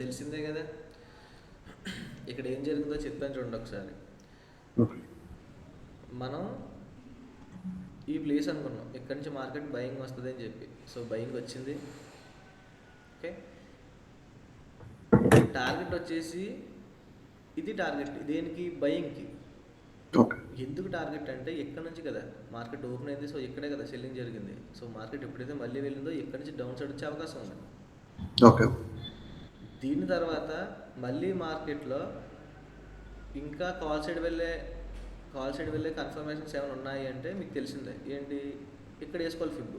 తెలిసిందే కదా. ఇక్కడ ఏం జరిగిందో చెప్పాను చూడండి ఒకసారి. మనం ఈ ప్లేస్ అనుకున్నాం, ఇక్కడి నుంచి మార్కెట్ బయింగ్ వస్తుంది అని చెప్పి. సో బయింగ్ వచ్చింది. ఓకే, టార్గెట్ వచ్చేసి ఇది టార్గెట్ దేనికి? బయింగ్కి. ఓకే. ఎందుకు టార్గెట్ అంటే ఇక్కడ నుంచి కదా మార్కెట్ ఓపెన్ అయింది. సో ఇక్కడే కదా సెల్లింగ్ జరిగింది. సో మార్కెట్ ఎప్పుడైతే మళ్ళీ వెళ్ళిందో ఇక్కడ నుంచి డౌన్ సైడ్ వచ్చే అవకాశం ఉంది. ఓకే. దీని తర్వాత మళ్ళీ మార్కెట్లో ఇంకా కాల్ సైడ్ వెళ్ళే కన్ఫర్మేషన్స్ ఏమైనా ఉన్నాయి అంటే మీకు తెలిసిందే ఏంటి, ఇక్కడ వేసుకోవాలి ఫిబ్.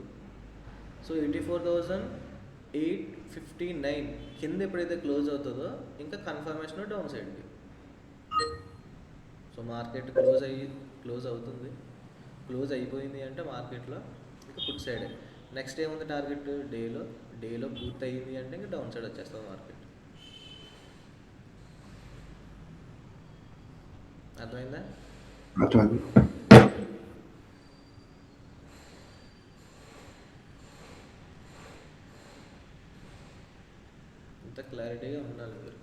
సో 84,859 కింద ఎప్పుడైతే క్లోజ్ అవుతుందో ఇంకా కన్ఫర్మేషన్ డౌన్ సైడ్కి. సో మార్కెట్ క్లోజ్ అవుతుంది. క్లోజ్ అయిపోయింది అంటే మార్కెట్లో ఇంకా పుట్ సైడే. నెక్స్ట్ ఏముంది టార్గెట్? డేలో పూర్తి అయ్యింది అంటే ఇంకా డౌన్ సైడ్ వచ్చేస్తుంది మార్కెట్. అర్థమైందా? అర్థమైంది. ఇంత క్లారిటీగా ఉండాలి మీరు.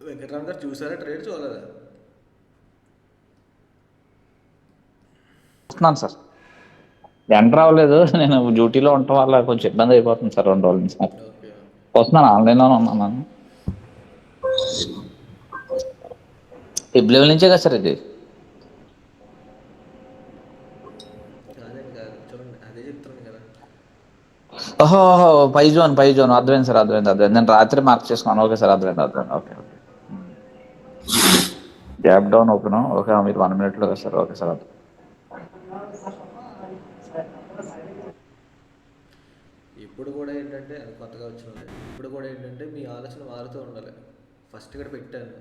వెంకటరామ్ గారు చూసారా ట్రేడ్? చూడలేదా? వస్తున్నాను సార్. ఎంటర్ అవ్వలేదు, నేను డ్యూటీలో ఉండటం వల్ల కొంచెం ఇబ్బంది అయిపోతుంది సార్ 2 రోజుల నుంచి. ఓకే, వస్తున్నాను, ఆన్లైన్లోనే ఉన్నాను. ఫిబ్ లెవెల్ నుంచే కదా సార్ ఇది? కాదండి కాదు, చూడండి అదే చెప్తున్నాను కదా. ఓహో, పై జోన్ అర్థమైంది సార్, అర్థమైంది. నేను రాత్రి మార్క్ చేసుకున్నాను. ఓకే సార్, అర్థమైంది. Okay. Gap down open. Okay, మీరు 1 minute కదా సార్? Okay sir. ఇప్పుడు కూడా ఏంటంటే అది కొత్తగా వచ్చినది. ఇప్పుడు కూడా ఏంటంటే మీ ఆలోచన మారుతూ ఉండాలి. ఫస్ట్ ఇక్కడ పెట్టాను,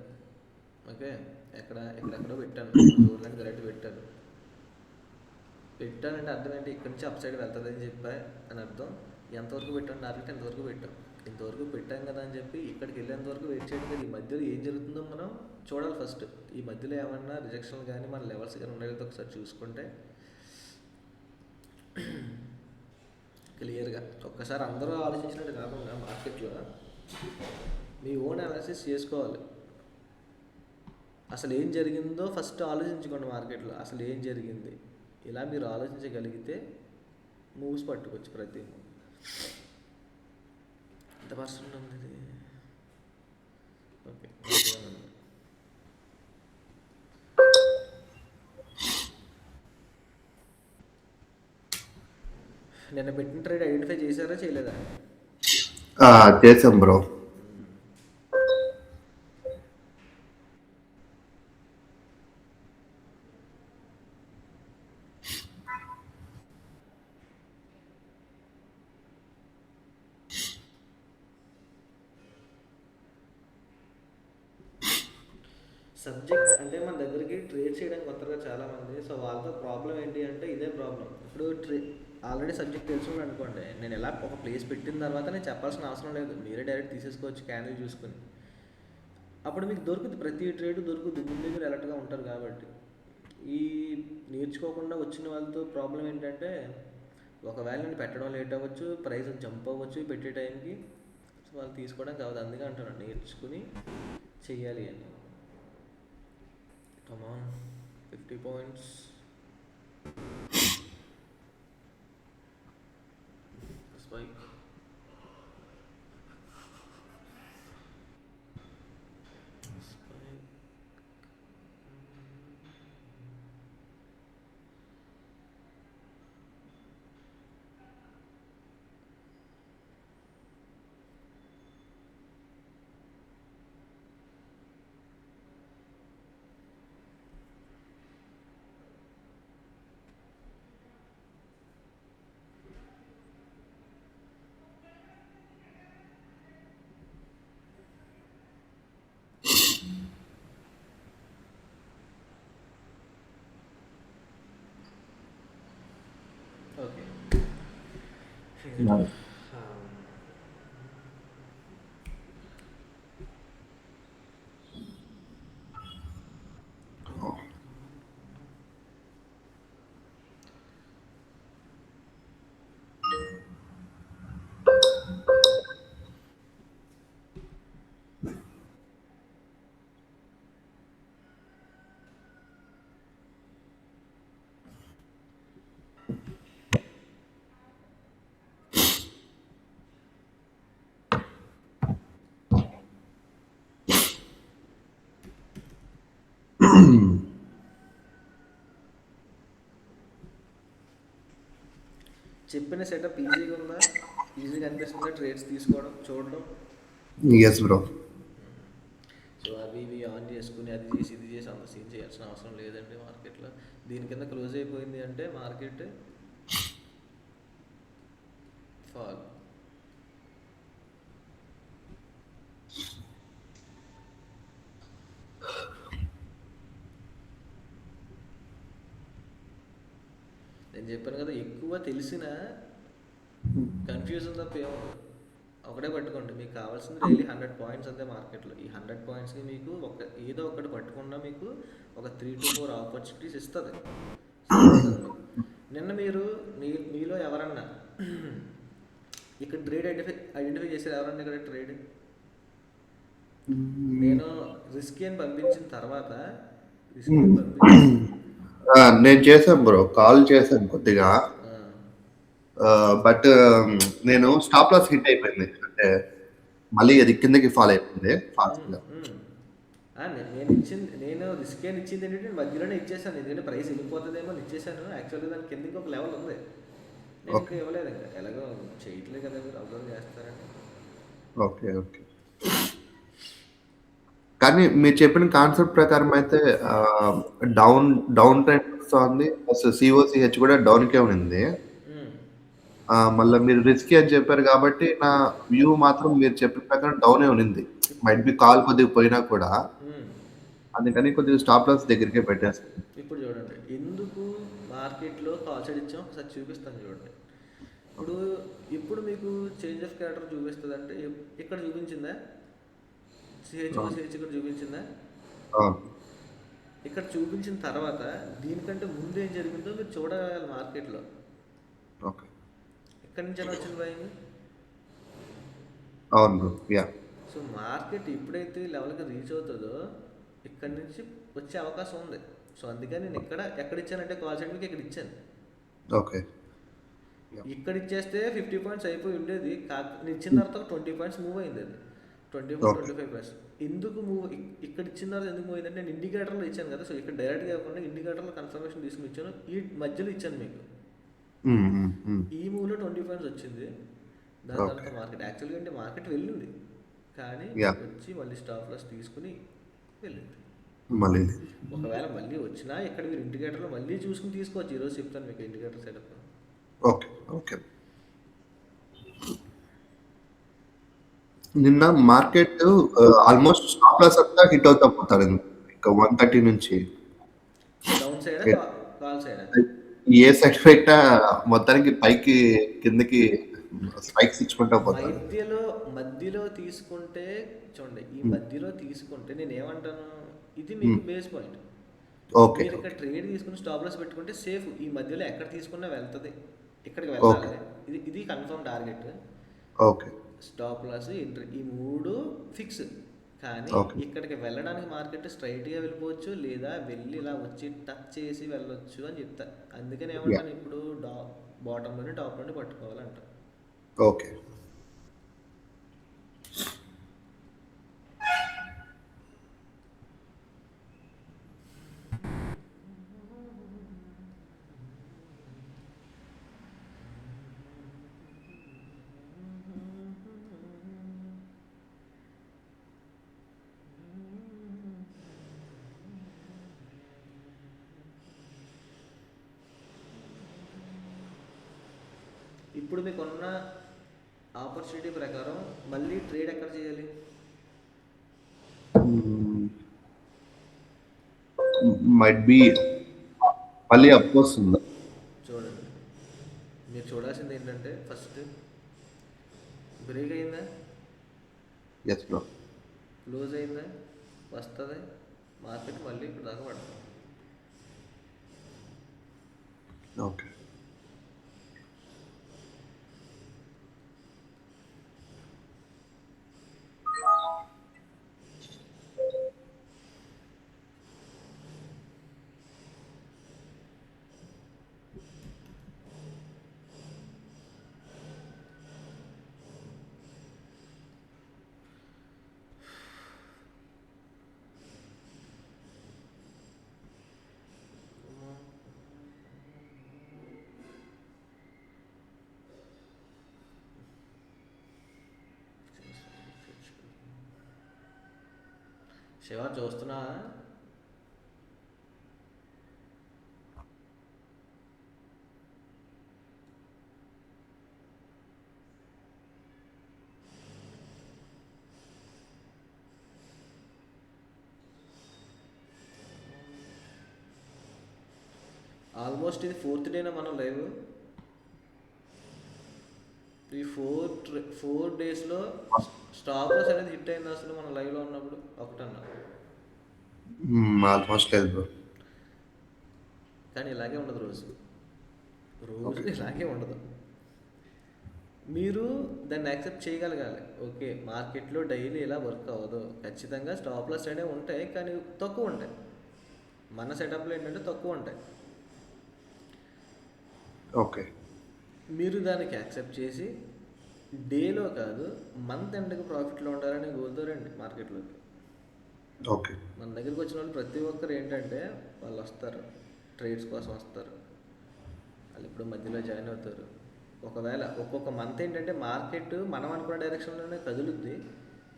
ఓకే, ఎక్కడెక్కడో పెట్టాను, జోన్లని కరెక్ట్ పెట్టానంటే అర్థం ఏంటి? ఇక్కడి నుంచి అప్ సైడ్ వెళ్తుంది అని చెప్పా అని అర్థం. ఎంతవరకు పెట్టాను టార్గెట్? ఎంతవరకు పెట్టాం. ఇంతవరకు పెట్టాం కదా అని చెప్పి ఇక్కడికి వెళ్ళేంత వరకు వెయిట్ చేయడం కదా. ఈ మధ్యలో ఏం జరుగుతుందో మనం చూడాలి ఫస్ట్. ఈ మధ్యలో ఏమన్నా రిజెక్షన్ కానీ మన లెవెల్స్ కానీ ఉన్నాయో ఒకసారి చూసుకుంటే క్లియర్గా ఒక్కసారి అందరూ ఆలోచించినట్టు కాకుండా మార్కెట్లో మీ ఓన్ అనాలిసిస్ చేసుకోవాలి. అసలు ఏం జరిగిందో ఫస్ట్ ఆలోచించుకోండి. మార్కెట్లో అసలు ఏం జరిగింది ఇలా మీరు ఆలోచించగలిగితే మూవ్స్ పట్టుకోవచ్చు. ప్రతి ఎంత పర్సెంట్ ఉంది ఇది? ఓకే, నిన్న పెట్టిన ట్రేడ్ ఐడెంటిఫై చేశారా చేయలేదా? చేసాం బ్రో. సబ్జెక్ట్ అంటే మన దగ్గరికి ట్రేడ్ చేయడానికి కొత్తగా చాలామంది. సో వాళ్ళతో ప్రాబ్లం ఏంటి అంటే ఇదే ప్రాబ్లం. ఇప్పుడు ఆల్రెడీ సబ్జెక్ట్ తెలుసుకుని అనుకోండి, నేను ఎలా ఒక ప్లేస్ పెట్టిన తర్వాత నేను చెప్పాల్సిన అవసరం లేదు. మీరే డైరెక్ట్ తీసేసుకోవచ్చు క్యాన్సిల్ చూసుకుని. అప్పుడు మీకు దొరుకుతుంది, ప్రతి ట్రేడ్ దొరుకుతుంది. ముందే మీరు అలర్ట్గా ఉంటారు కాబట్టి. ఈ నేర్చుకోకుండా వచ్చిన వాళ్ళతో ప్రాబ్లం ఏంటంటే ఒకవేళ నేను పెట్టడం లేట్ అవ్వచ్చు, ప్రైస్ జంప్ అవ్వచ్చు పెట్టే టైంకి. సో వాళ్ళు తీసుకోవడానికి కావద్దు. అందుకే అంటాను నేర్చుకుని చెయ్యాలి అని. Come on, 50 points. Spike. చెప్పిన సెటప్ ఈజీగా ఉందా? ఈజీగా అనిపిస్తుందా ట్రేడ్స్ తీసుకోవడం చూడడం? Yes bro. సో అవి ఇవి ఆన్ చేసుకుని అది చేసి ఇది చేసి అంత సీన్ చేయాల్సిన అవసరం లేదండి మార్కెట్లో. దీని కింద క్లోజ్ అయిపోయింది అంటే మార్కెట్ ఫాల్. నేను చెప్పాను కదా, ఎక్కువ తెలిసిన కన్ఫ్యూజన్ తప్ప ఏముంది. ఒకటే పట్టుకోండి, మీకు కావాల్సింది డైలీ 100 పాయింట్స్ అంతే మార్కెట్లో. ఈ 100 పాయింట్స్కి మీకు ఏదో ఒకటి పట్టుకున్నా మీకు ఒక 3 to 4 ఆపర్చునిటీస్ ఇస్తుంది. నిన్న మీరు మీలో ఎవరన్నా ఇక్కడ ట్రేడ్ ఐడెంటిఫై చేశారు ఎవరన్నా? ఇక్కడ ట్రేడ్ నేను రిస్కీ అని పంపించిన తర్వాత నేను చేశాను బ్రో, కాల్ చేశాను కొద్దిగా. బట్ నేను స్టాప్ లాస్ హిట్ అయిపోయింది, అంటే మళ్ళీ అది కిందకి ఫాల్ అయిపోయింది ఫాస్ట్గా. నేను రిస్క్ అని ఇచ్చింది ఏంటంటే మధ్యలోనే ఇచ్చేసాను, ఎందుకంటే ప్రైస్ వెళ్ళిపోతుందేమో అని ఇచ్చేసాను. యాక్చువల్గా దాని కిందకి ఒక లెవెల్ ఉంది, నేను ఇంకా ఇవ్వలేదు. ఇంకా ఎలాగో చేయట్లేదు కదా, మీరు అబ్జర్వ్ చేస్తారని. Okay okay. కానీ మీరు చెప్పిన కాన్సెప్ట్ ప్రకారం అయితే డౌన్ ట్రెండ్ వస్తుంది, ప్లస్ సిఓసిహెచ్ కూడా డౌన్కే ఉంది. మళ్ళీ మీరు రిస్కీ అని చెప్పారు కాబట్టి నా వ్యూ మాత్రం మీరు చెప్పిన ప్రకారం డౌనే ఉంది. మైట్ బి కాల్ కొద్దిగా పోయినా కూడా, అందుకని కొద్దిగా స్టాప్ లాస్ దగ్గరికే పెట్టేస్తాను. ఇప్పుడు చూడండి ఎందుకు మార్కెట్లో కాల్ సైడ్ ఇచ్చాం, ఒకసారి చూపిస్తాను చూడండి. ఇప్పుడు మీకు చేంజ్ ఆఫ్ క్యారెక్టర్ చూపిస్తుంది అంటే ఇక్కడ చూపించిందా? సిహెచ్ ఇక్కడ చూపించిందా? ఇక్కడ చూపించిన తర్వాత దీనికంటే ముందు ఏం జరిగిందో మీరు చూడాలి మార్కెట్లో. ఓకే, ఎక్కడి నుంచి అని వచ్చింది భయం? అవును. యా. సో మార్కెట్ ఎప్పుడైతే లెవెల్కి రీచ్ అవుతుందో ఇక్కడి నుంచి వచ్చే అవకాశం ఉంది. సో అందుకని నేను ఎక్కడ ఇచ్చానంటే కాల్ సైడ్ మీకు ఇక్కడ ఇచ్చాను. ఓకే. ఇక్కడ ఇచ్చేస్తే 50 పాయింట్స్ అయిపోయి ఉండేది, నేను ఇచ్చిన తర్వాత 20 పాయింట్స్ మూవ్ అయింది. అది 25 పాయింట్స్ ఎందుకు మూవ్ ఇక్కడ ఇచ్చిన తర్వాత ఎందుకు మూవ్ అయిందంటే నేను ఇండికేటర్లో ఇచ్చాను కదా. సో ఇక్కడ డైరెక్ట్గా కాకుండా ఇండికేటర్లో కన్ఫర్మేషన్ తీసుకుని ఇచ్చాను, ఈ మధ్యలో ఇచ్చాను మీకు. ఈ మూవ్లో 20 పాయింట్స్ వచ్చింది. దాని తర్వాత మార్కెట్ యాక్చువల్గా అంటే మార్కెట్ వెళ్ళింది, కానీ వచ్చి మళ్ళీ స్టాప్ లాస్ తీసుకుని వెళ్ళింది. ఒకవేళ మళ్ళీ వచ్చినా ఇక్కడ మీరు ఇండికేటర్లో మళ్ళీ చూసుకుని తీసుకోవచ్చు. ఈరోజు చెప్తాను మీకు ఇండికేటర్ సెటప్. Okay okay. నిన్న మార్కెట్ ఆల్మోస్ట్ స్టాప్ లాస్ అంతా హిట్ అవుతా పోతారు ఇంకా 130 నుంచి. డౌన్ సైడ్ కాల్ సైడ్ ఏ సైడ్ పెట్టా మొత్తానికి పైకి కిందకి స్పైక్స్ ఇచ్చుకుంటా పోతారు. మధ్యలో తీసుకుంటే చూడండి, ఈ మధ్యలో తీసుకుంటే నేను ఏమంటాను, ఇది మీకు బేస్ పాయింట్. ఓకే. మీరు ఇక్కడ ట్రేడ్ తీసుకుని స్టాప్ లాస్ పెట్టుకుంటే సేఫ్. ఈ మధ్యలో ఎక్కడ తీసుకున్నా వెళ్తుంది, ఇక్కడికి వెళ్ళాలి. ఇది confirm target. Okay. Stop loss entry ఈ 3 ఫిక్స్. కానీ ఇక్కడికి వెళ్ళడానికి మార్కెట్ స్ట్రైట్గా వెళ్ళిపోవచ్చు, లేదా వెళ్ళి ఇలా వచ్చి టచ్ చేసి వెళ్ళొచ్చు అని చెప్తా. అందుకని ఏమంటాను, ఇప్పుడు బాటమ్ నుండి టాప్ నుండి పట్టుకోవాలంట. ఓకే. ఇప్పుడు మీకున్న ఆపర్చునిటీ ప్రకారం మళ్ళీ ట్రేడ్ ఎక్కడ చేయాలి? మైట్ బి మళ్ళీ అప్ వస్తుందా? చూడండి, మీరు చూడాల్సింది ఏంటంటే ఫస్ట్ బ్రేక్ అయిందా, ఎస్ బ్రో. క్లోజ్ అయిందా, వస్తుంది మార్కెట్ మళ్ళీ ఇప్పుడు దాకా పడుతుంది. ఓకే. శివ చూస్తున్నా, ఆల్మోస్ట్ ఇది 4th డేనా మనం లైవ్. ఈ 4 డేస్లో స్టాప్ లాస్ అనేది హిట్ అయింది అసలు మనం లైవ్లో ఉన్నప్పుడు ఒకటన్నా. ఆల్మోస్ట్ లేదు బ్రో. కానీ ఇలాగే ఉండదు రోజు ఓకే. ఇలాగే ఉండదు. మీరు దాన్ని యాక్సెప్ట్ చేయగలగాలి. ఓకే, మార్కెట్లో డైలీ ఇలా వర్క్ అవ్వదు, ఖచ్చితంగా స్టాప్ లాస్ అనేవి ఉంటాయి కానీ తక్కువ ఉంటాయి. మన సెటప్లో ఏంటంటే తక్కువ ఉంటాయి. ఓకే. మీరు దానికి యాక్సెప్ట్ చేసి డేలో కాదు మంత్ ఎండ్కి ప్రాఫిట్లో ఉండాలని గోల్తో రండి మార్కెట్లోకి. ఓకే. మన దగ్గరికి వచ్చిన వాళ్ళు ప్రతి ఒక్కరు ఏంటంటే వాళ్ళు వస్తారు, ట్రేడ్స్ కోసం వస్తారు, వాళ్ళు ఇప్పుడు మధ్యలో జాయిన్ అవుతారు. ఒకవేళ ఒక్కొక్క మంత్ ఏంటంటే మార్కెట్ మనం అనుకున్న డైరెక్షన్లోనే కదులుద్ది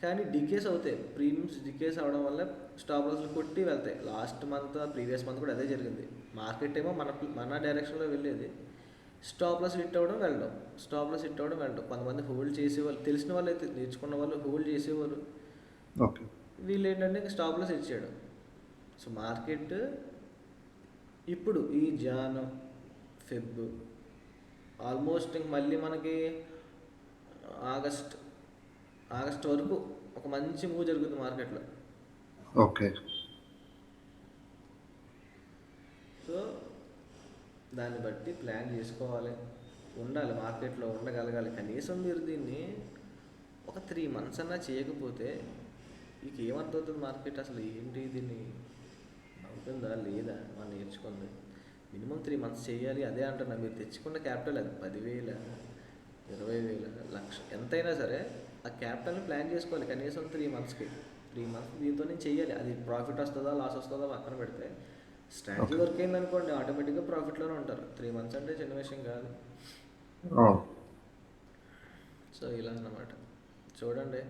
కానీ డికేస్ అవుతాయి. ప్రీమియమ్స్ డికేస్ అవడం వల్ల స్టాప్ లాస్లు కొట్టి వెళ్తాయి. లాస్ట్ మంత్ ప్రీవియస్ మంత్ కూడా అదే జరిగింది. మార్కెట్ ఏమో మన డైరెక్షన్లో వెళ్ళేది, స్టాప్ లాస్ హిట్ అవ్వడం వెళ్ళడం, స్టాప్ లాస్ హిట్ అవ్వడం వెళ్ళడం. కొంతమంది హోల్డ్ చేసేవాళ్ళు, తెలిసిన వాళ్ళు అయితే నేర్చుకున్న వాళ్ళు హోల్డ్ చేసేవారు. ఓకే. వీళ్ళు ఏంటంటే స్టాప్ లాస్ ఇచ్చేయడం. సో మార్కెట్ ఇప్పుడు ఈ జాన్ ఫెబ్ ఆల్మోస్ట్ ఇంక మళ్ళీ మనకి ఆగస్ట్ వరకు ఒక మంచి మూవ్ జరుగుతుంది మార్కెట్లో. ఓకే. సో దాన్ని బట్టి ప్లాన్ చేసుకోవాలి, ఉండాలి, మార్కెట్లో ఉండగలగాలి. కనీసం మీరు దీన్ని ఒక 3 months అన్నా చేయకపోతే మీకు ఏమర్థమవుతుంది మార్కెట్ అసలు ఏంటి, దీన్ని అవుతుందా లేదా మనం నేర్చుకుంది. మినిమం 3 months చేయాలి. అదే అంటున్నా, మీరు తెచ్చుకున్న క్యాపిటల్ అది 10,000 20,000 లక్ష ఎంతైనా సరే ఆ క్యాపిటల్ని ప్లాన్ చేసుకోవాలి కనీసం 3 monthsకి. 3 months దీంతో నేను చెయ్యాలి. అది ప్రాఫిట్ వస్తుందా లాస్ వస్తుందా పక్కన పెడితే స్ట్రాటజీ వర్క్ అయింది అనుకోండి ఆటోమేటిక్గా ప్రాఫిట్లోనే ఉంటారు. 3 months అంటే చిన్న విషయం కాదు. సో ఇలా అన్నమాట. చూడండి,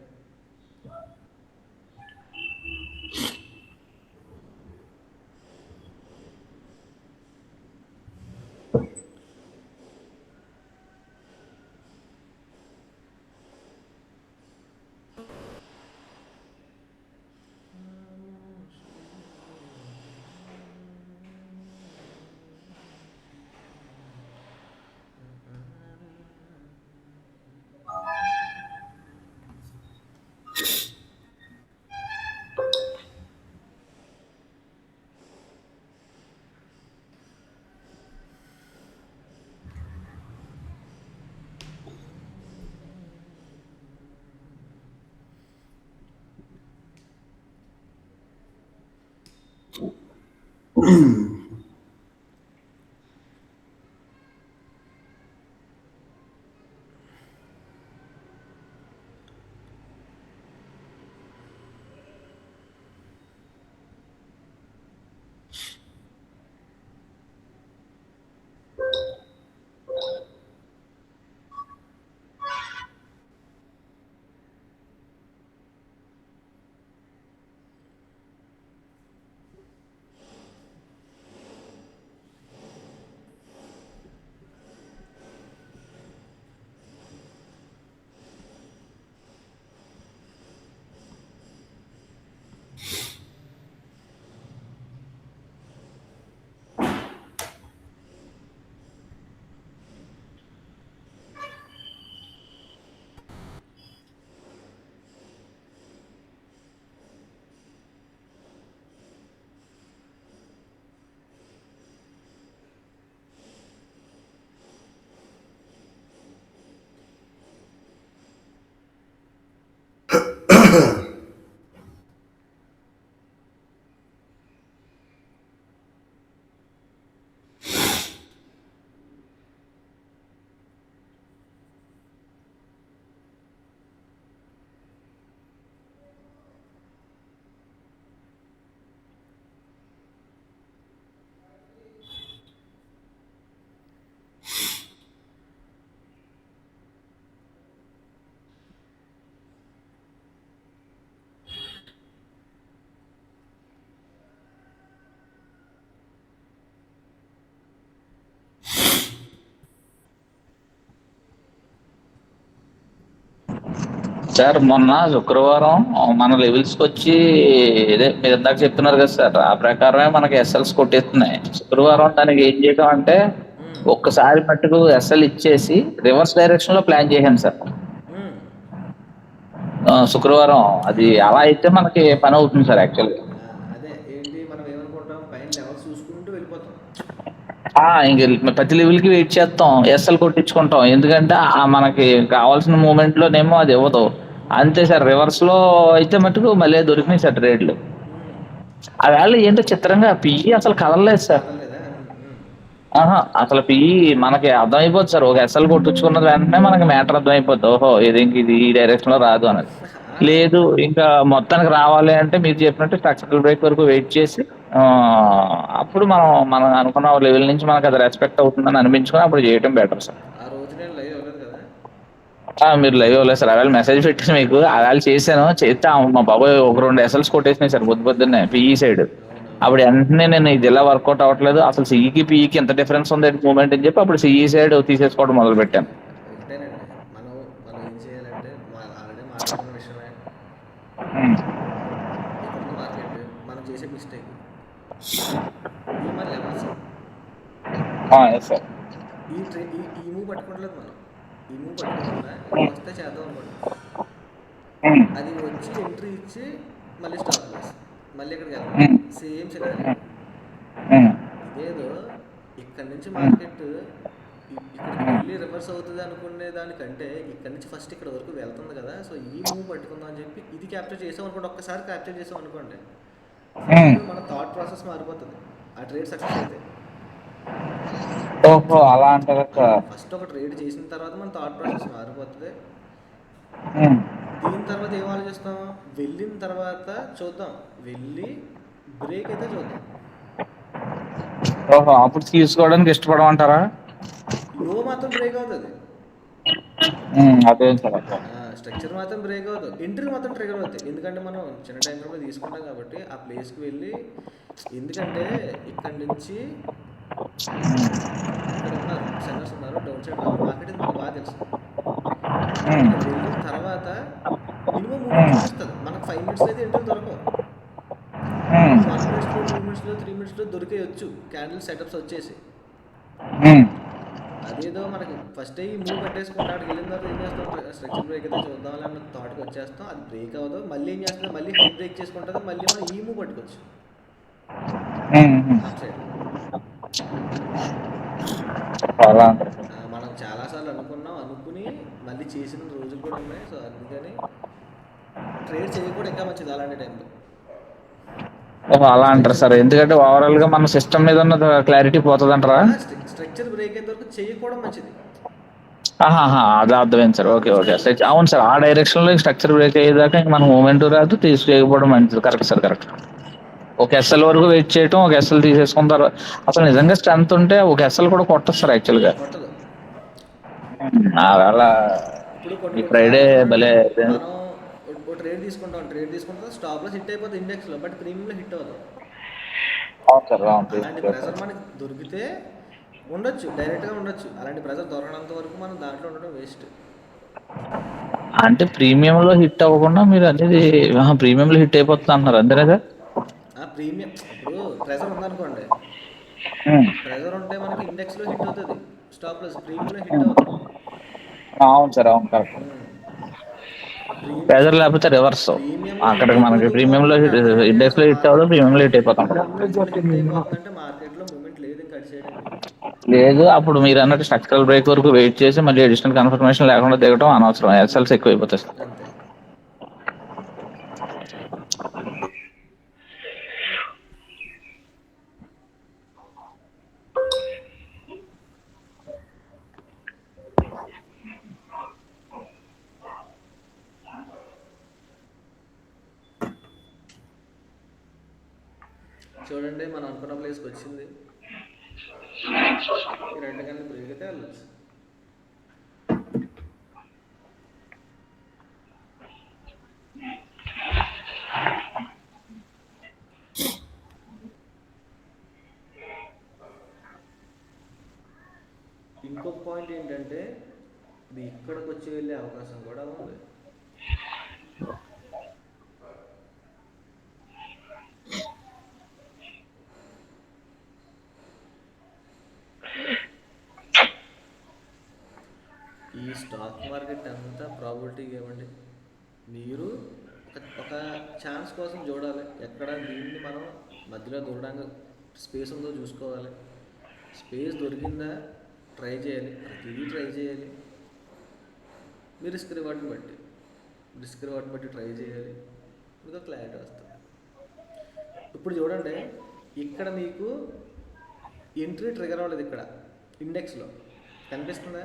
సార్ మొన్న శుక్రవారం మన లెవెల్స్కి వచ్చి ఇదే మీరు ఇందాక చెప్తున్నారు కదా సార్, ఆ ప్రకారమే మనకి ఎస్ఎల్స్ కొట్టేస్తున్నాయి. శుక్రవారం దానికి ఏం చేయడం అంటే ఉమ్, ఒక్కసారి మట్టుకు ఎస్ఎల్ ఇచ్చేసి రివర్స్ డైరెక్షన్ లో ప్లాన్ చేశాను సార్. ఉమ్. శుక్రవారం అది అలా అయితే మనకి పని అవుతుంది సార్ యాక్చువల్గా. ఆ, అదే ఏంటి మనం ఏమనుకుంటాం, పైన లెవెల్స్ చూసుకుంటూ వెళ్ళిపోతాం. ఇంక ప్రతి లెవెల్కి వెయిట్ చేస్తాం, ఎస్ఎల్ కొట్టించుకుంటాం, ఎందుకంటే మనకి కావాల్సిన మూమెంట్ లోనేమో అది ఇవ్వదు. అంతే సార్, రివర్స్ లో అయితే మటుకు మళ్ళీ దొరికినాయి సార్ ట్రేడ్లు. ఉమ్, ఆ వేళ ఏంటో చిత్రంగా పిఈ అసలు కదలలేదు సార్. కదలలేదా? ఉమ్, ఆహా, అసలు పిఈ మనకి అర్థమైపోద్ది సార్, ఒక ఎస్ఎల్ కొట్టించుకున్న వెంటనే మనకి మ్యాటర్ అర్థమైపోద్ది, ఓహో ఇది ఇంక ఇది ఈ డైరెక్షన్ లో రాదు అనేది. ఆ, లేదు ఇంకా మొత్తానికి రావాలి అంటే మీరు చెప్పినట్టు స్ట్రక్చరల్ బ్రేక్ వరకు వెయిట్ చేసి ఆ, అప్పుడు మనం అనుకున్న లెవెల్ నుంచి మనకు అది రెస్పెక్ట్ అవుతుందని అనిపించుకొని అప్పుడు చేయటం బెటర్ సార్. ఆ రోజు నేను లైవ్ అవ్వలేదు కదా. మీరు లైవ్ అవ్వలేదు సార్, అవేళ మెసేజ్ పెట్టాను మీకు, అవేళ చేశాను, చేస్తే మా బాబాయ్ ఒక 2 ఎస్ఎల్స్ కొట్టేసినాయి సార్ పొద్దున్నే పిఈ సైడ్. అప్పుడు అవునవును. వెంటనే నేను ఇది ఇలా వర్కౌట్ అవ్వట్లేదు, అసలు సిఈకి పిఈకి ఎంత డిఫరెన్స్ ఉంది మూమెంట్ అని చెప్పి అప్పుడు సిఈ సైడ్ తీసేసుకోవడం మొదలు పెట్టాను. ఒకటేనండి, మనం మనం ఏం చేయాలంటే ఆల్రెడీ మాట్లాడుకున్న విషయమే. ఇక్కడ ఉంది మార్కెట్, మనం చేసే మిస్టేక్ ఇవి మన లెవెల్స్. Yes sir. ఈ మూవ్ పట్టుకోవట్లేదు మనం. ఈ మూవ్ పట్టుకోకుండా ఇలా వస్తే చేద్దాం అనుకుంటున్నాం. అది వచ్చి ఎంట్రీ ఇచ్చి మళ్ళీ స్టాప్ లాస్, మళ్ళీ ఇక్కడికి వెళ్తాం. Same scenario. ఇదేదో ఇక్కడ నుంచి మార్కెట్ ఇక్కడికి వెళ్ళి రివర్స్ అవుతుంది అనుకునే దానికంటే ఇక్కడ నుంచి ఫస్ట్ ఇక్కడ వరకు వెళ్తుంది కదా, సో ఈ మూవ్ పట్టుకుందాం అని చెప్పి ఇది క్యాప్చర్ చేసాం అనుకోండి. ఒక్కసారి క్యాప్చర్ చేసాం అనుకోండి, ఫస్ట్ మన థాట్ ప్రాసెస్ మారిపోతుంది ఆ ట్రేడ్ సక్సెస్ అయితే. ఓహో, అలా అంటారా సార్. ఫస్ట్ ఒక ట్రేడ్ చేసిన తర్వాత మన థాట్ ప్రాసెస్ మారిపోతుంది. దీని తర్వాత ఏం ఆలోచిస్తాం, వెళ్ళిన తర్వాత చూద్దాం, వెళ్ళి బ్రేక్ అయితే చూద్దాం. ఓహో, అప్పుడు తీసుకోవడానికి ఇష్టపడమంటారా. లో మాత్రం బ్రేక్ అవుతుంది, అదే సార్. స్ట్రక్చర్ మాత్రం బ్రేక్ అవుతుంది, ఎంట్రీలు మాత్రం ట్రిగర్ అవుతాయి. ఎందుకంటే మనం చిన్న టైం ఫ్రేమ్లో తీసుకుంటాం కాబట్టి ఆ ప్లేస్కి వెళ్ళి, ఎందుకంటే ఇక్కడ నుంచి ఇక్కడ ఉన్నారు సెల్లర్స్ ఉన్నారు, డౌన్ సైడ్ రావాలి మార్కెట్, ఇది మనకు బాగా తెలుసు. ఇక్కడ వెళ్ళిన తర్వాత మినిమం మూమెంట్ చూపిస్తుంది మనకు. 5 minutes అయితే ఎంట్రీలు దొరకవు. 1 minute 2 minutes 3 minutes దొరికేయచ్చు candle setups వచ్చేసి. అదేదో మనకి ఫస్ట్ ఈ మూవ్ కట్టేసుకుంటాడు, వెళ్ళిన తర్వాత ఏం చేస్తాం, స్ట్రక్చర్ బ్రేక్ అయితే చూద్దాం అన్న థాట్కి వచ్చేస్తాం. అది బ్రేక్ అవ్వదు, మళ్ళీ ఏం చేస్తుంది, మళ్ళీ హై బ్రేక్ చేసుకుంటుంది, మళ్ళీ మనం ఈ మూవ్ పట్టుకోవచ్చు అప్ సైడ్. మనం చాలాసార్లు అనుకుని మళ్ళీ చేసిన రోజులు కూడా ఉన్నాయి. సో అందుకని ట్రేడ్ చేయకూడదు ఇంకా మంచిది అలాంటి టైంలో. ఓహో, అలా అంటారు సార్, ఎందుకంటే ఓవరాల్ గా మన సిస్టమ్ మీద ఉన్న క్లారిటీ పోతుంది అంటారా. స్ట్రక్చర్ బ్రేక్ అయితే వరకు చేయకపోవడం మంచిది. అది అర్థమైంది సార్. ఓకే ఓకే, అవును సార్, ఆ డైరెక్షన్ లో స్ట్రక్చర్ బ్రేక్ అయ్యేదాకా ఇంక మనం మూమెంట్ రాదు, తీసుకోకపోవడం మంచిది. Correct sir, correct. ఒక ఎస్ఎల్ వరకు వెయిట్ చేయటం, ఒక ఎస్ఎల్ తీసేసుకున్న తర్వాత అసలు నిజంగా స్ట్రెంత్ ఉంటే ఒక ఎస్ఎల్ కూడా కొట్టదు సార్ యాక్చువల్గా. కొట్టదు. అలా ఇప్పుడు ఈ ఫ్రైడే భలే. మనం ఒక ట్రేడ్ తీసుకుంటాం స్టాప్ లో హిట్ అయిపోతుంది ఇండెక్స్ లో, బట్ ప్రీమియంలో హిట్ అవ్వదు. అవును సార్, అలాంటి ప్రెజర్ మనకి దొరికితే ఉండొచ్చు, డైరెక్ట్గా ఉండొచ్చు. అలాంటి ప్రెజర్ దొరకనంత వరకు మనం దాంట్లో ఉండడం వేస్ట్. అంటే ప్రీమియంలో హిట్ అవ్వకుండా మీరు అనేది ప్రీమియంలో హిట్ అయిపోతుంది అంటున్నారు, అంతేనా సార్. ప్రీమియం ఇప్పుడు ప్రెజర్ ఉందనుకోండి, ప్రెజర్ ఉంటే మనకి ఇండెక్స్లో హిట్ అవుతుంది, స్టాప్ లాస్ ప్రీమియంలో హిట్ అవుతుంది. అవును సార్, అవును, కరెక్ట్. ప్రెజర్ లేకపోతే రివర్స్, అక్కడికి మనకి ప్రీమియంలో ఇండెక్స్ లో హిట్ అవ్వదు, ప్రీమియంలో హిట్ అయిపోతాం. హిట్ అయిపోతుందంటే మార్కెట్లో మూమెంట్ లేదు ఇంకా అటు సైడ్. లేదు, అప్పుడు మీరు అన్నట్టు స్ట్రక్చరల్ బ్రేక్ వరకు వెయిట్ చేసి మళ్ళీ అడిషనల్ కన్ఫర్మేషన్ లేకుండా దిగడం అనవసరం, ఎస్ఎల్స్ ఎక్కువ అయిపోతాయి సార్. అంతే. చూడండి, మనం అనుకున్న ప్లేస్కి వచ్చింది, ఈ 2 గంటల బ్రేక్ అయితే వెళ్ళచ్చు. ఇంకొక పాయింట్ ఏంటంటే ఇది ఇక్కడికి వచ్చి వెళ్ళే అవకాశం కూడా ఉంది. ఈ స్టాక్ మార్కెట్ అంతా ప్రాబిలిటీ ఏమండి? మీరు ఒక ఛాన్స్ కోసం చూడాలి, ఎక్కడ దీన్ని మనం మధ్యలో దూరడానికి స్పేస్ ఉందో చూసుకోవాలి. స్పేస్ దొరికిందా ట్రై చేయాలి, ప్రతిదీ ట్రై చేయాలి. మీ రిస్క్ రివార్డ్ని బట్టి ట్రై చేయాలి, మీకు క్లారిటీ వస్తుంది. ఇప్పుడు చూడండి, ఇక్కడ మీకు ఎంట్రీ ట్రిగర్ అవ్వలేదు, ఇక్కడ ఇండెక్స్లో కనిపిస్తుందా?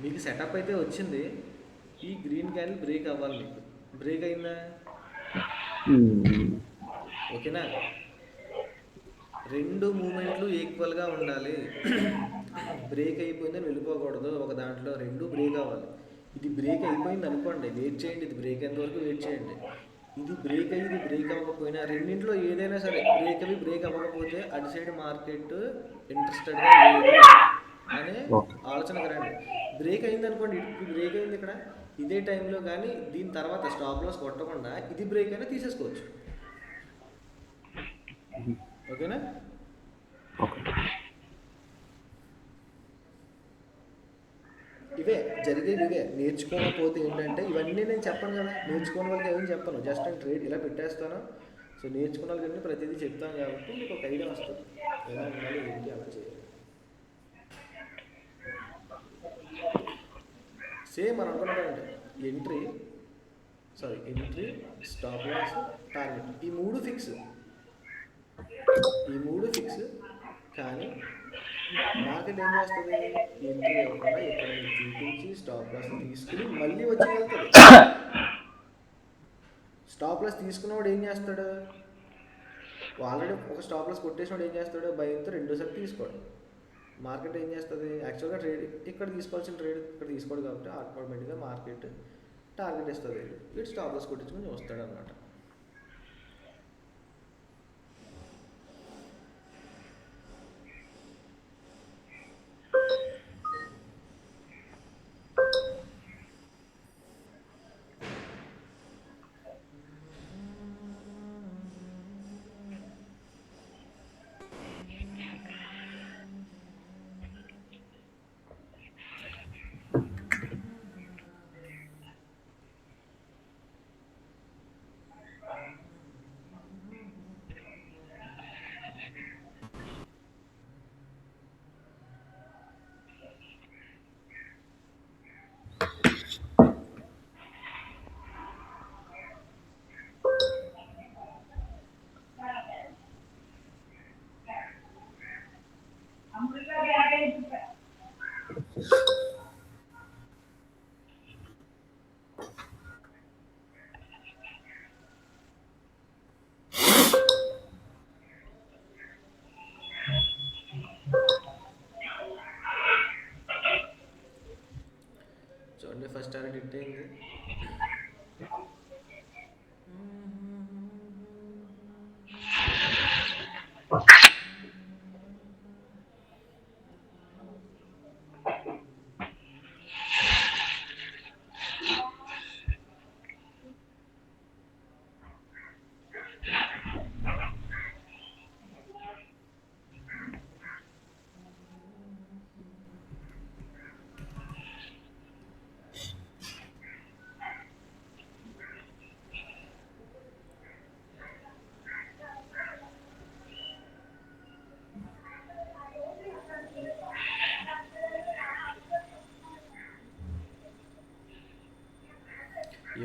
మీకు సెటప్ అయితే వచ్చింది, ఈ గ్రీన్ క్యాండిల్ బ్రేక్ అవ్వాలి, మీకు బ్రేక్ అయిందా? ఓకేనా? రెండు మూమెంట్లు ఈక్వల్గా ఉండాలి. బ్రేక్ అయిపోయిందని వెళ్ళిపోకూడదు, ఒక దాంట్లో రెండు బ్రేక్ అవ్వాలి. ఇది బ్రేక్ అయిపోయింది అనుకోండి, వెయిట్ చేయండి, ఇది బ్రేక్ అయ్యేంత వరకు వెయిట్ చేయండి. ఇది బ్రేక్ అయ్యి ఇది బ్రేక్ అవ్వకపోయినా, రెండింటిలో ఏదైనా సరే బ్రేక్ అవ్వకపోతే అటు సైడ్ మార్కెట్ ఇంట్రెస్టెడ్గా లేదు అనే ఆలోచనకు రండి. బ్రేక్ అయింది అనుకోండి, ఇది బ్రేక్ అయింది ఇక్కడ, ఇదే టైంలో కానీ దీని తర్వాత స్టాప్ లాస్ కొట్టకుండా ఇది బ్రేక్ అయినా తీసేసుకోవచ్చు. ఓకేనా? ఇవే జరిగేవి, ఇవే నేర్చుకోకపోతే ఏంటంటే ఇవన్నీ నేను చెప్పను కదా, నేర్చుకోని వాళ్ళకి ఏమీ చెప్పను, జస్ట్ నేను ట్రేడ్ ఇలా పెట్టేస్తాను. సో నేర్చుకున్న వాళ్ళకి ప్రతిదీ చెప్తాను కాబట్టి మీకు ఒక ఐడియా వస్తుంది, ఎలా ఉండాలి ఏంటి అలా చేయాలి. సేమ్ మనం అనుకున్నామంటే ఎంట్రీ, స్టాప్ లాస్, టార్గెట్, ఈ మూడు ఫిక్స్. కానీ మార్కెట్ ఏం చేస్తుంది? ఎంట్రీ అవ్వకుండా ఎక్కడ చూపించి స్టాప్ లాస్ తీసుకుని మళ్ళీ వచ్చి వెళ్తుంది. స్టాప్ లాస్ తీసుకున్నవాడు ఏం చేస్తాడు? ఆల్రెడీ ఒక స్టాప్ లాస్ కొట్టేసినవాడు ఏం చేస్తాడు? భయంతో రెండోసారి తీసుకోడు. మార్కెట్ ఏం చేస్తుంది? యాక్చువల్గా ట్రేడ్ ఇక్కడ తీసుకోవాల్సిన ట్రేడ్ ఇక్కడ తీసుకోడు కాబట్టి ఆటోమేటిక్గా మార్కెట్ టార్గెట్ ఇస్తుంది, వీడు స్టాప్ లాస్ కొట్టించుకొని వస్తాడు అనమాట. చూడండి, ఫస్ట్ టార్గెట్ హిట్ అయింది.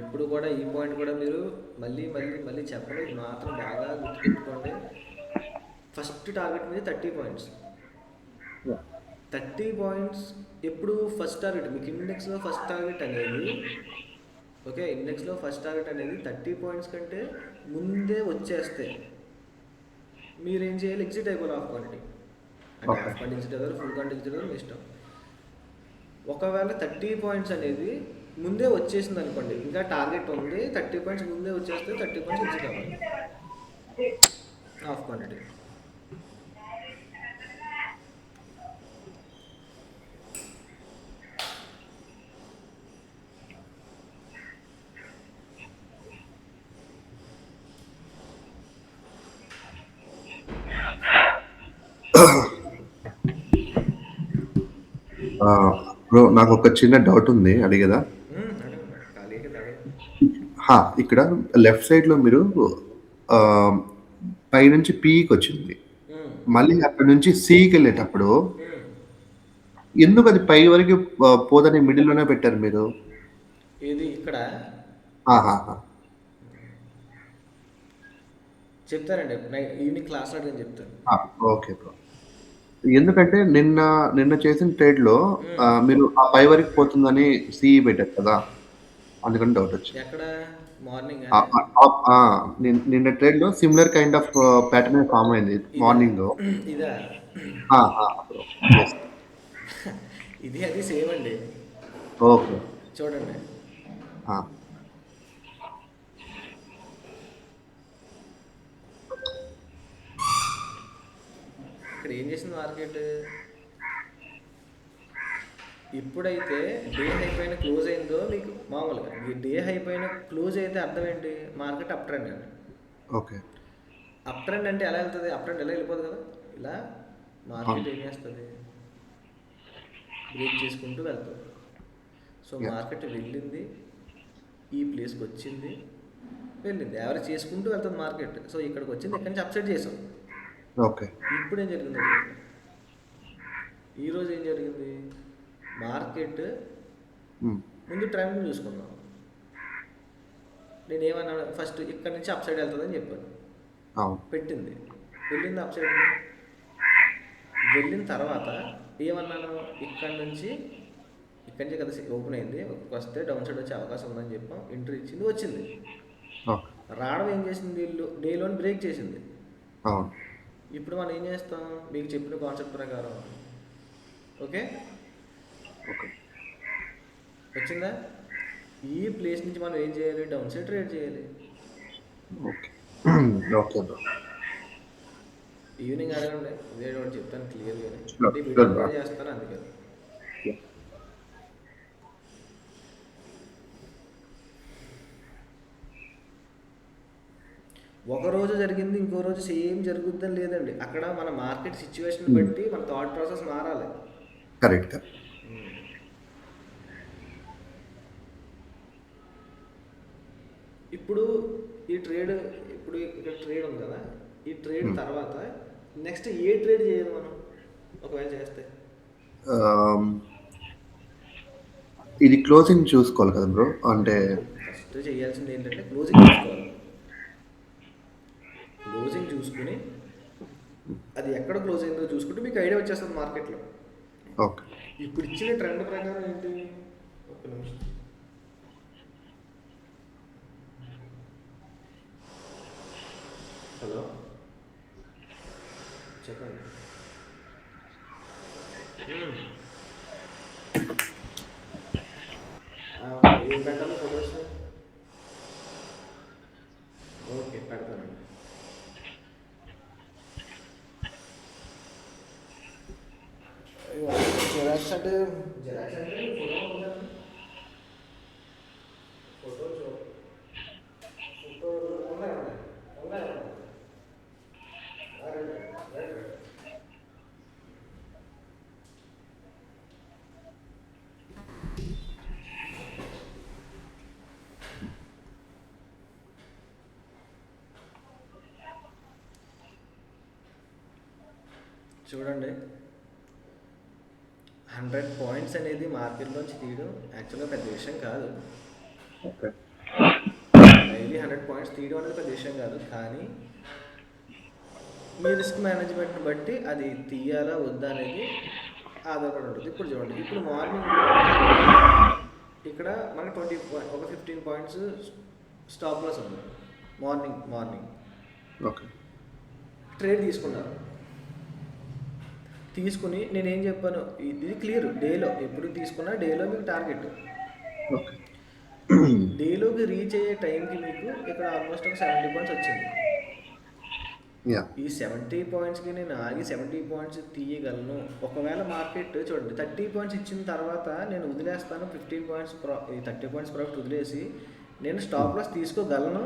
ఎప్పుడు కూడా ఈ పాయింట్ కూడా మీరు మళ్ళీ చెప్పండి, ఇది మాత్రం బాగా గుర్తుపెట్టుకోండి. ఫస్ట్ టార్గెట్ మీద 30 పాయింట్స్. 30 పాయింట్స్ ఎప్పుడు ఫస్ట్ టార్గెట్ మీకు ఇండెక్స్లో ఫస్ట్ టార్గెట్ అనేది, ఓకే, ఇండెక్స్లో ఫస్ట్ టార్గెట్ అనేది 30 పాయింట్స్ కంటే ముందే వచ్చేస్తే మీరేం చేయాలి? ఎగ్జిట్ అయిపోవాలి ఆఫ్ క్వాంటిటీ, అంటే హాఫ్ క్వాంటిటీ ఎగ్జిట్ అవ్వాలి, ఫుల్ క్వాంటిటీ ఎగ్జిట్ అవ్వాలి, మీ ఇష్టం. ఒకవేళ 30 పాయింట్స్ అనేది ముందే వచ్చేసింది అనుకోండి, ఇంకా టార్గెట్ ఉంది, 30 పాయింట్స్ ముందే వచ్చేస్తే 30 పాయింట్స్ ఎగ్జిట్ అవ్వాలి హాఫ్ క్వాంటిటీ. బ్రో నాకు ఒక చిన్న డౌట్ ఉంది అడిగేదా? అడగండి ఖాళీగా అడగండి. ఇక్కడ లెఫ్ట్ సైడ్‌లో మీరు ఆహ్, పైనుంచి పీకొచ్చింది. ఉమ్, మళ్ళీ అక్కడి నుంచి సీకెళ్ళేటప్పుడు ఉమ్. ఎందుకు అది పై వరకు పోదని మిడిల్‌లోనే పెట్టారు మీరు? ఇది ఇక్కడ ఆహాహా! చెప్తానండి ఈవినింగ్ క్లాస్లో నేను చెప్తాను. ఆ! Okay bro. ఎందుకంటే నిన్న చేసిన ట్రేడ్‌లో ఉమ్, మీరు ఆ పై వరకు పోతుందని సీఈ పెట్టారు కదా! అందుకని డౌటొచ్చింది. ఎక్కడ మార్నింగ్ ఆ! ఆ! టాప్ ఆ! నిన్న ట్రేడ్‌లో సిమిలర్ కైండ్ ఆఫ్ ప్యాటర్నే ఫార్మ్ అయింది ఇదా మార్నింగ్‌లో. ఇదా బ్రో. యెస్. ఇది అది సేమ్ అండి. ఓకే. చూడండి ఆ! ఇక్కడ ఏం చేసింది మార్కెట్. ఇప్పుడైతే డే హై పైన క్లోజ్ అయిందో మీకు మామూలుగా ఈ డే హై పైన క్లోజ్ అయితే అర్థం ఏంటి, మార్కెట్ అప్ ట్రెండ్ అండి. ఓకే. అప్ ట్రెండ్ అంటే ఎలా వెళ్తుంది, అప్ ట్రెండ్ ఎలా వెళ్ళిపోదు కదా, ఇలా మార్కెట్ అవును. ఏం చేస్తుంది, బ్రేక్ చేసుకుంటూ వెళ్తుంది. So yeah! మార్కెట్ వెళ్ళింది, ఈ ప్లేస్కి వచ్చింది, వెళ్ళింది, యావరేజ్ చేసుకుంటూ వెళ్తుంది మార్కెట్. సో ఇక్కడికి వచ్చింది, ఇక్కడి నుంచి అప్సైడ్ చేసాం. ఓకే. ఇప్పుడు ఏం జరిగింది అడిగండి. ఈరోజు ఏం జరిగింది, మార్కెట్ హ్మ్. ముందు ట్రెండ్ చూసుకుందాం. నేను ఏమన్నాను, ఫస్ట్ ఇక్కడ నుంచి అప్ సైడ్ వెళ్తుందని చెప్పాను, అవును. పెట్టింది, వెళ్ళింది అప్ సైడ్. వెళ్ళిన తర్వాత ఏమన్నాను, ఇక్కడి నుంచి కదా ఓపెన్ అయింది, వస్తే డౌన్ సైడ్ వచ్చే అవకాశం ఉందని చెప్పాం, ఎంట్రీ ఇచ్చింది, వచ్చింది. ఓకే. రావడం ఏం చేసింది, డేలోని బ్రేక్ చేసింది. అవును. ఇప్పుడు మనం ఏం చేస్తాం, మీకు చెప్పిన కాన్సెప్ట్ ప్రకారం, ఓకే ఓకే. వచ్చిందా, ఈ ప్లేస్ నుంచి మనం ఏం చేయాలి, డౌన్ సైడ్ ట్రేడ్ చేయాలి. ఓకే. Okay bro. ఈవినింగ్ అడగండి, ఇదే ఒకటి చెప్తాను క్లియర్గానే, ష్యూర్. అంటే వీడియో ష్యూర్ బ్రో. కూడా చేస్తాను అందుకని. యాహ్! ఒక రోజు జరిగింది ఇంకో రోజు సేమ్ జరుగుద్దని లేదండి, అక్కడ మన మార్కెట్ సిచ్యువేషన్ హ్మ్. బట్టి మన థాట్ ప్రాసెస్ మారాలి. కరెక్ట్. కరెక్ట్. ఇప్పుడు ఈ ట్రేడ్, ఇప్పుడు ఇక్కడ ట్రేడ్ ఉంది కదా, ఈ ట్రేడ్ హ్మ్. తర్వాత నెక్స్ట్ ఏ ట్రేడ్ చేయాలి మనం ఒకవేళ చేస్తే. ఆహ్, ఇది క్లోజింగ్ చూసుకోవాలి కదా బ్రో. అంటే ఫస్ట్ చేయాల్సింది ఏంటంటే క్లోజింగ్ చూసుకోవాలి. క్లోజింగ్ చూసుకుని అది ఎక్కడ క్లోజ్ అయిందో చూసుకుంటే మీకు ఐడియా వచ్చేస్తుంది మార్కెట్లో. ఓకే. ఇప్పుడు ఇచ్చిన ట్రెండ్ ప్రకారం ఏంటి, ఒక్క నిమిషం, హలో చెప్పండి. ఏం పెట్టాలి ఫొటోస్, ఓకే పెడతానండి. జిరాక్స్ అంటే ఫోటో ఉందా? ఫోటో ఫోటో ఉన్నాయి ఉన్నాయి. చూడండి, 100 పాయింట్స్ అనేది మార్కెట్లోంచి తీయడం యాక్చువల్గా పెద్ద విషయం కాదు. ఓకే. డైలీ 100 పాయింట్స్ తీయడం అనేది పెద్ద విషయం కాదు, కానీ మీ రిస్క్ మేనేజ్మెంట్ని బట్టి అది తీయాలా వద్దా అనేది ఆధారపడి ఉంటుంది. ఇప్పుడు చూడండి, ఇప్పుడు మార్నింగ్ ఇక్కడ మనకి 20 ఒక 15 పాయింట్స్ స్టాప్ లాస్ ఉంది. Morning okay. ట్రేడ్ తీసుకున్నారు, తీసుకుని నేనేం చెప్పాను, ఇది క్లియర్, డేలో ఎప్పుడు తీసుకున్నా డేలో మీకు టార్గెట్, ఓకే. డేలోకి రీచ్ అయ్యే టైంకి మీకు ఇక్కడ ఆల్మోస్ట్ ఒక 70 పాయింట్స్ వచ్చింది. యాహ్! ఈ 70 పాయింట్స్కి నేను ఆగి 70 పాయింట్స్ తీయగలను. ఒకవేళ మార్కెట్ చూడండి 30 పాయింట్స్ ఇచ్చిన తర్వాత నేను వదిలేస్తాను, 15 పాయింట్స్ ఈ 30 పాయింట్స్ ప్రాఫిట్ వదిలేసి నేను స్టాప్ లాస్ తీసుకోగలను,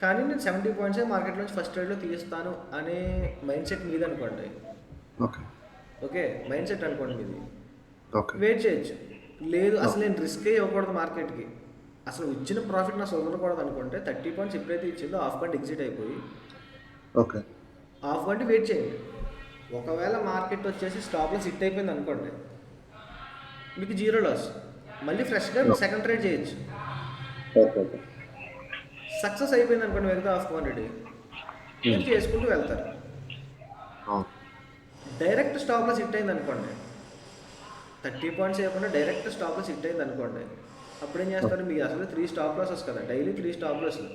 కానీ నేను 70 పాయింట్సే మార్కెట్లోంచి ఫస్ట్ ట్రేడ్లో తీస్తాను అనే మైండ్ సెట్ మీది అనుకోండి. ఓకే. ఓకే, మైండ్ సెట్ అనుకోండి మీది. ఓకే. వెయిట్ చేయొచ్చు. లేదు అసలు నేను రిస్కే ఇవ్వకూడదు మార్కెట్కి, అసలు ఇచ్చిన ప్రాఫిట్ నా వదలకూడదు అనుకుంటే 30 పాయింట్స్ ఎప్పుడైతే ఇచ్చిందో హాఫ్ పాయింట్ ఎగ్జిట్ అయిపోయి ఓకే. హాఫ్ పాయింట్ వెయిట్ చేయండి. ఒకవేళ మార్కెట్ వచ్చేసి స్టాప్ లాస్ హిట్ అయిపోయింది అనుకోండి, మీకు జీరో లాస్, మళ్ళీ ఫ్రెష్గా సెకండ్ ట్రేడ్ చేయొచ్చు. ఓకే. ఓకే. సక్సెస్ అయిపోయింది అనుకోండి మిగతా హాఫ్ క్వాంటిటీ, మీరు చేసుకుంటూ వెళ్తారు. అవును. డైరెక్ట్ స్టాప్ లాస్ హిట్ అయింది అనుకోండి, 30 పాయింట్స్ చేయకుండా డైరెక్ట్ స్టాప్ లాస్ హిట్ అయింది అనుకోండి, అప్పుడు ఏం చేస్తారు, మీకు అసలు 3 స్టాప్ లాసెస్ కదా, డైలీ 3 స్టాప్ లాస్లు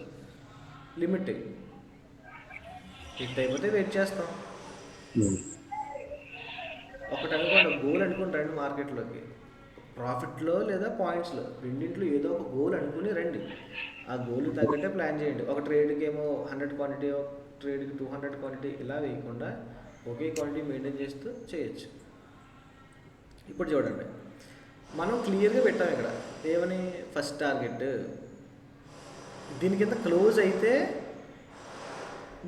లిమిట్. హిట్ అయిపోతే వెయిట్ చేస్తాం. ఒకటి అనుకోండి, గోల్ అనుకుని రండి మార్కెట్లోకి, ప్రాఫిట్లో లేదా పాయింట్స్లో రెండింటిలో ఏదో ఒక గోల్ అనుకుని రండి. ఆ గోల్ తగ్గట్టే ప్లాన్ చేయండి. ఒక ట్రేడ్కి ఏమో 100 క్వాంటిటీ, ఒక ట్రేడ్కి 200 క్వాంటిటీ, ఇలా వేయకుండా ఒకే క్వాంటిటీ మెయింటైన్ చేస్తూ చేయొచ్చు. ఇప్పుడు చూడండి, మనం క్లియర్గా పెట్టాం ఇక్కడ ఏమని, ఫస్ట్ టార్గెట్ దీని కింద క్లోజ్ అయితే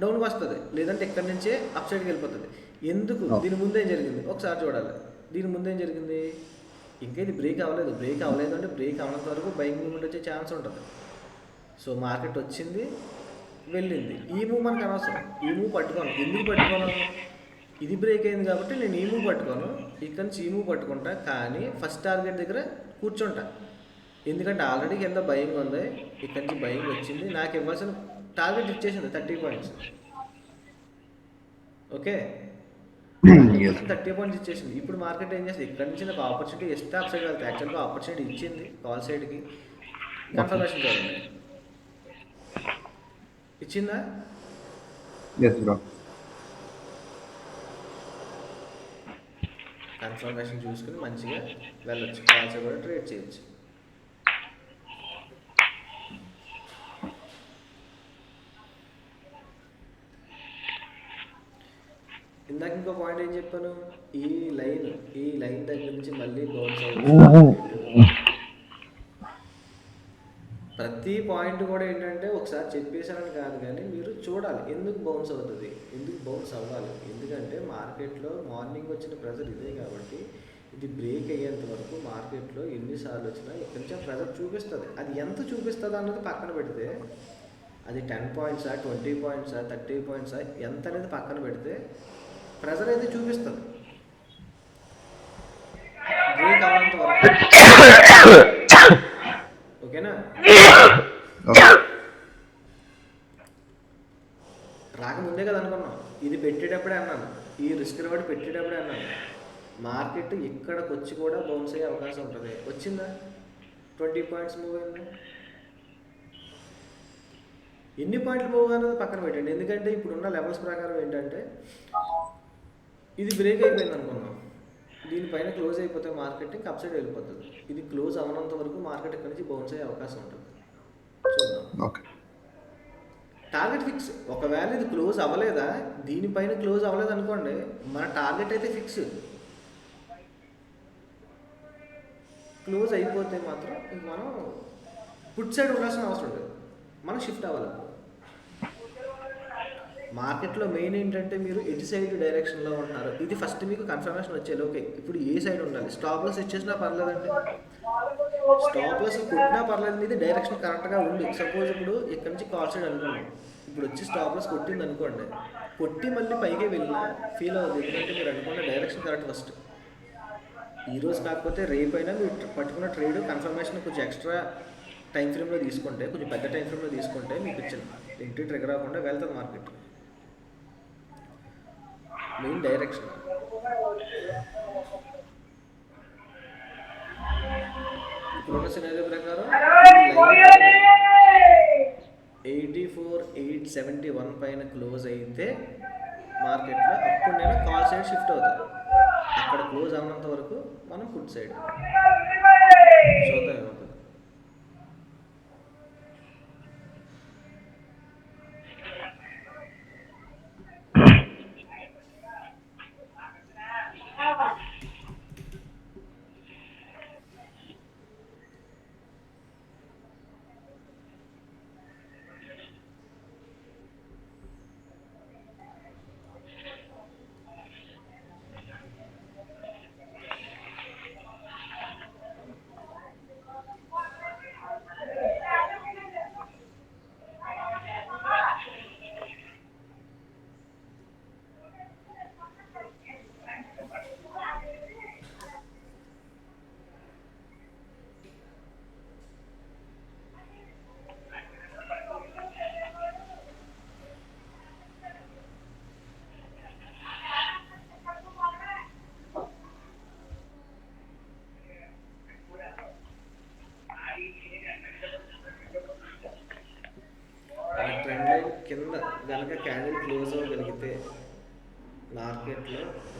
డౌన్కి వస్తుంది, లేదంటే ఎక్కడి నుంచే అప్ సైడ్కి వెళ్ళిపోతుంది. ఎందుకు, దీని ముందేం జరిగింది ఒకసారి చూడాలి. దీని ముందేం జరిగింది, ఇంకా ఇది బ్రేక్ అవ్వలేదు. బ్రేక్ అవ్వలేదు అంటే బ్రేక్ అవ్వనంత వరకు బయింగ్ మూవ్మెంట్ వచ్చే ఛాన్స్ ఉంటుంది. సో మార్కెట్ వచ్చింది, వెళ్ళింది. ఈ మూవ్ మనకు అనవసరం, ఈ మూవ్ పట్టుకోను. ఎందుకు పట్టుకోను, ఇది బ్రేక్ అయింది కాబట్టి నేను ఈ మూవ్ పట్టుకోను, ఇక్కడ నుంచి ఈ మూవ్ పట్టుకుంటా, కానీ ఫస్ట్ టార్గెట్ దగ్గర కూర్చుంటా. ఎందుకంటే ఆల్రెడీ కింద బయింగ్ ఉంది, ఇక్కడ నుంచి బయింగ్ వచ్చింది, నాకు ఇవ్వాల్సిన టార్గెట్ ఇచ్చేసింది 30 పాయింట్స్. ఓకే, 30 పాయింట్స్ ఇచ్చేసింది. ఇప్పుడు మార్కెట్ ఏం చేస్తుంది, ఇక్కడ నుంచి నాకు ఆపర్చునిటీ ఇస్తే అప్ సైడ్ వెళ్తాయి. యాక్చువల్గా ఆపర్చునిటీ ఇచ్చింది కాల్ సైడ్కి, కన్ఫర్మేషన్ చూడండి ఇచ్చిందా. Yes bro. కన్ఫర్మేషన్ చూసుకుని మంచిగా వెళ్ళొచ్చు, కాల్ సైడ్ కూడా ట్రేడ్ చేయొచ్చు. ఇందాక ఇంకో పాయింట్ ఏం చెప్పాను, ఈ లైన్ దగ్గర నుంచి మళ్ళీ బౌన్స్ అవుతుంది. ప్రతి పాయింట్ కూడా ఏంటంటే ఒకసారి చెప్పేశానని కాదు, కానీ మీరు చూడాలి ఎందుకు బౌన్స్ అవుతుంది, ఎందుకు బౌన్స్ అవ్వాలి. ఎందుకంటే మార్కెట్లో మార్నింగ్ వచ్చిన ప్రెజర్ ఇదే కాబట్టి, ఇది బ్రేక్ అయ్యేంత వరకు మార్కెట్లో ఎన్నిసార్లు వచ్చినా ఇక్కడి నుంచి ప్రెజర్ చూపిస్తుంది. అది ఎంత చూపిస్తుంది అన్నది పక్కన పెడితే, అది 10 పాయింట్సా, 20 పాయింట్సా, 30 పాయింట్సా, ఎంత అనేది పక్కన పెడితే ప్రెజర్ అయితే చూపిస్తుంది. బ్రేక్ అవ్వనంత వరకు ఓకేనా. రాకముందే కదా అనుకున్నాం, ఇది పెట్టేటప్పుడే అన్నాను, ఈ రిస్క్ రివార్డ్ పెట్టేటప్పుడే అన్నాను, మార్కెట్ ఇక్కడికి వచ్చి కూడా బౌన్స్ అయ్యే అవకాశం ఉంటుంది. వచ్చిందా, 20 పాయింట్స్ మూవ్ అయింది. ఎన్ని పాయింట్లు మూవ్ అనేది పక్కన పెట్టండి, ఎందుకంటే ఇప్పుడున్న లెవెల్స్ ప్రకారం ఏంటంటే ఇది బ్రేక్ అయిపోయింది అనుకున్నాం, దీనిపైన క్లోజ్ అయిపోతే మార్కెట్ ఇంకా అప్ సైడ్ వెళ్ళిపోతుంది. ఇది క్లోజ్ అవనంత వరకు మార్కెట్ ఇక్కడ నుంచి బౌన్స్ అయ్యే అవకాశం ఉంటుంది. చూద్దాం. Target fix. ఒకవేళ ఇది క్లోజ్ అవ్వలేదా, దీనిపైన క్లోజ్ అవ్వలేదు అనుకోండి, మన టార్గెట్ అయితే ఫిక్స్. క్లోజ్ అయిపోతే మాత్రం ఇంక మనం పుట్ సైడ్ ఉండాల్సిన అవసరం లేదు, మనం షిఫ్ట్ అవ్వాలి. మార్కెట్లో మెయిన్ ఏంటంటే మీరు ఎటు సైడ్ డైరెక్షన్లో ఉంటున్నారు, ఇది ఫస్ట్ మీకు కన్ఫర్మేషన్ వచ్చేది. ఓకే, ఇప్పుడు ఏ సైడ్ ఉండాలి, స్టాప్ లాస్ ఇచ్చేసినా పర్లేదండి, స్టాప్ లాస్ కొట్టినా పర్లేదు, ఇది డైరెక్షన్ కరెక్ట్గా ఉంది. సపోజ్ ఇప్పుడు ఇక్కడ నుంచి కాల్ సైడ్ అనుకోండి, ఇప్పుడు వచ్చి స్టాప్ లాస్ కొట్టింది అనుకోండి, కొట్టి మళ్ళీ పైకి వెళ్ళినా ఫీల్ అవుతుంది, ఎందుకంటే మీరు అనుకున్న డైరెక్షన్ కరెక్ట్. ఫస్ట్ ఈరోజు కాకపోతే రేపైనా మీరు పట్టుకున్న ట్రేడ్ కన్ఫర్మేషన్ కొంచెం ఎక్స్ట్రా టైం ఫ్రేమ్లో తీసుకుంటే, కొంచెం పెద్ద టైం ఫ్రేమ్లో తీసుకుంటే మీకు ఇచ్చిన ఎంట్రీ ట్రిగర్ అవ్వకుండా వెళ్తుంది మార్కెట్. Main direction. ఇప్పుడున్న సినారియో ప్రకారం 84,871 పైన క్లోజ్ అయితే మార్కెట్లో అప్పుడు నేను కాల్ సైడ్ షిఫ్ట్ అవుతాను. అక్కడ క్లోజ్ అవ్వనంత వరకు మనం పుట్ సైడ్ చూద్దాం ఏమవుతుంది.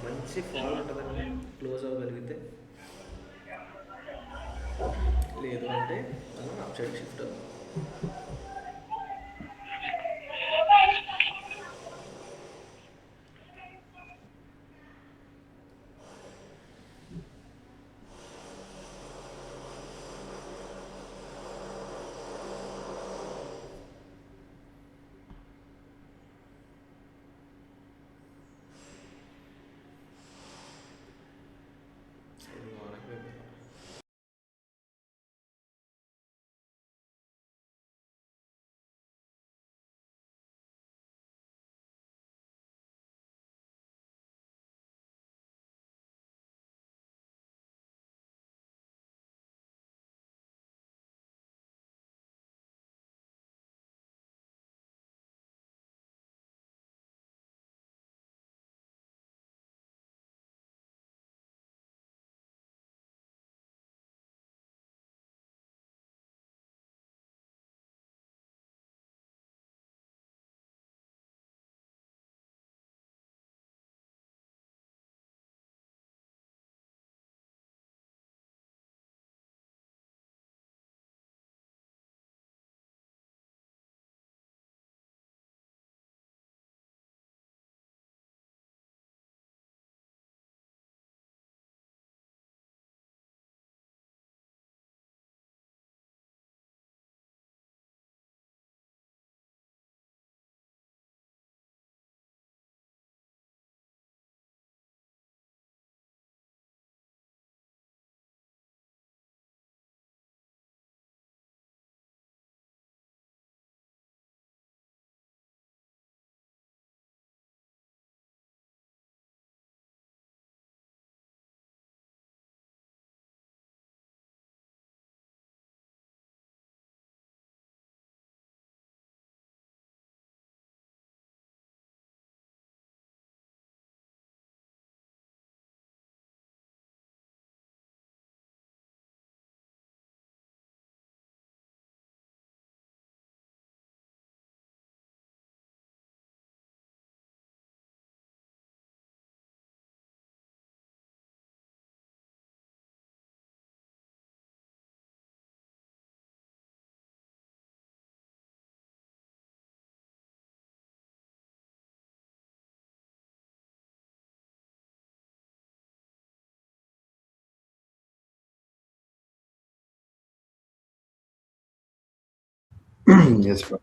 మంచి ఫాల్ ఉంటుందండి క్లోజ్ అవ్వగలిగితే. లేదు అంటే మనం అప్ సైడ్ షిఫ్ట్ అవ్వాలి. ఇది మనకి Yes, bro.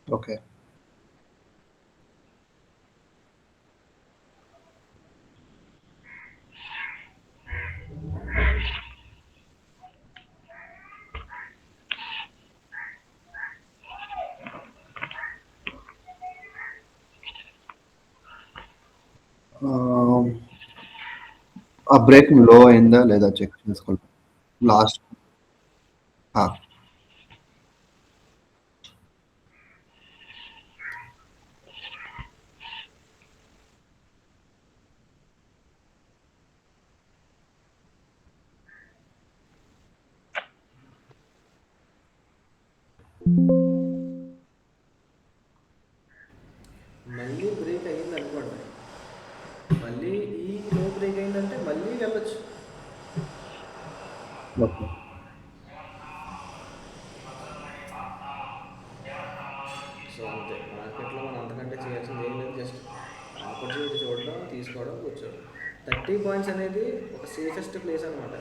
Okay. ఆ బ్రేక్ లో అయిందా లేదా చెక్ చేసుకోవాలి లాస్ట్. మళ్ళీ బ్రేక్ అయ్యింది అనుకోండి, మళ్ళీ ఈ లో బ్రేక్ అయిందంటే మళ్ళీ వెళ్ళొచ్చు. ఓకే. సో అంతే, మార్కెట్లో మనం అంతకంటే చేయాల్సింది ఏం లేదు, జస్ట్ ఆపర్చునిటీ చూడడం, తీసుకోవడం, కూర్చోవడం. 30 పాయింట్స్ అనేది ఒక సేఫెస్ట్ ప్లేస్ అనమాట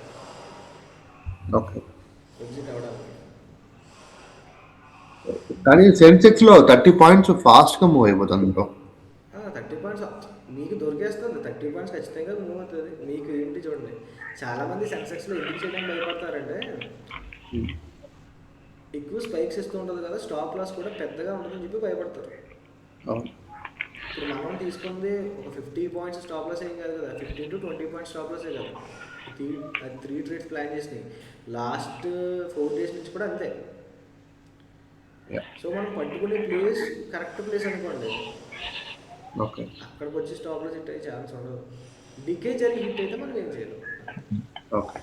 ఓకే. ఎగ్జిట్ అవ్వడానికి. కానీ సెన్సెక్స్ లో 30 పాయింట్స్ ఫాస్ట్ గా మూవ్ అయిపోతుంది బ్రో. 30 పాయింట్స్ మీకు దొరికేస్తుంది, 30 పాయింట్స్ ఖచ్చితంగా మూవ్ అవుతుంది. మీకు ఏంటి చూడండి, చాలామంది సెన్సెక్స్లో ఎందుకు చేయడానికి భయపడతారంటే, ఎక్కువ స్పైక్స్ ఇస్తూ ఉంటుంది కదా, స్టాప్ లాస్ కూడా పెద్దగా ఉంటుందని చెప్పి భయపడతారు. అవును. ఇప్పుడు మనం తీసుకుంది ఒక 50 పాయింట్స్ స్టాప్ లాస్ ఏం కాదు కదా, 15 to 20 పాయింట్స్ స్టాప్ లాసే కదా. అది 3 ట్రేడ్స్ ప్లాన్ చేసినాయి, లాస్ట్ 4 days నుంచి కూడా అంతే. Yeah. సో మనం పట్టుకునే ప్లేస్ కరెక్ట్ ప్లేస్ అనుకోండి, ఓకే. అక్కడికి వచ్చి స్టాప్ లాస్ హిట్ అయ్యే ఛాన్స్ ఉండదు. డికే జరిగి హిట్ అయితే మనం ఏం చేయలేం. ఓకే.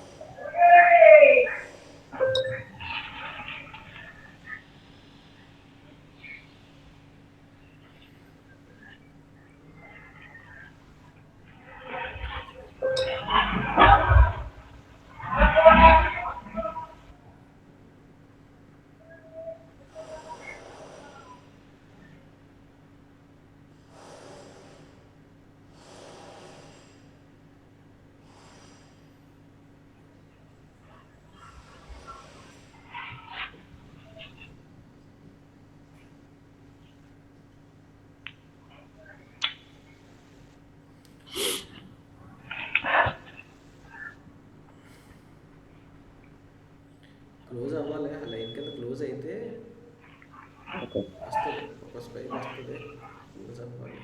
క్లోజ్ అవ్వాలి, ఆ లైన్ కింద క్లోజ్ అయితే ఓకే. వస్తుంది, ఒక స్పైక్ వస్తుంది, క్లోజ్ అవ్వాలి.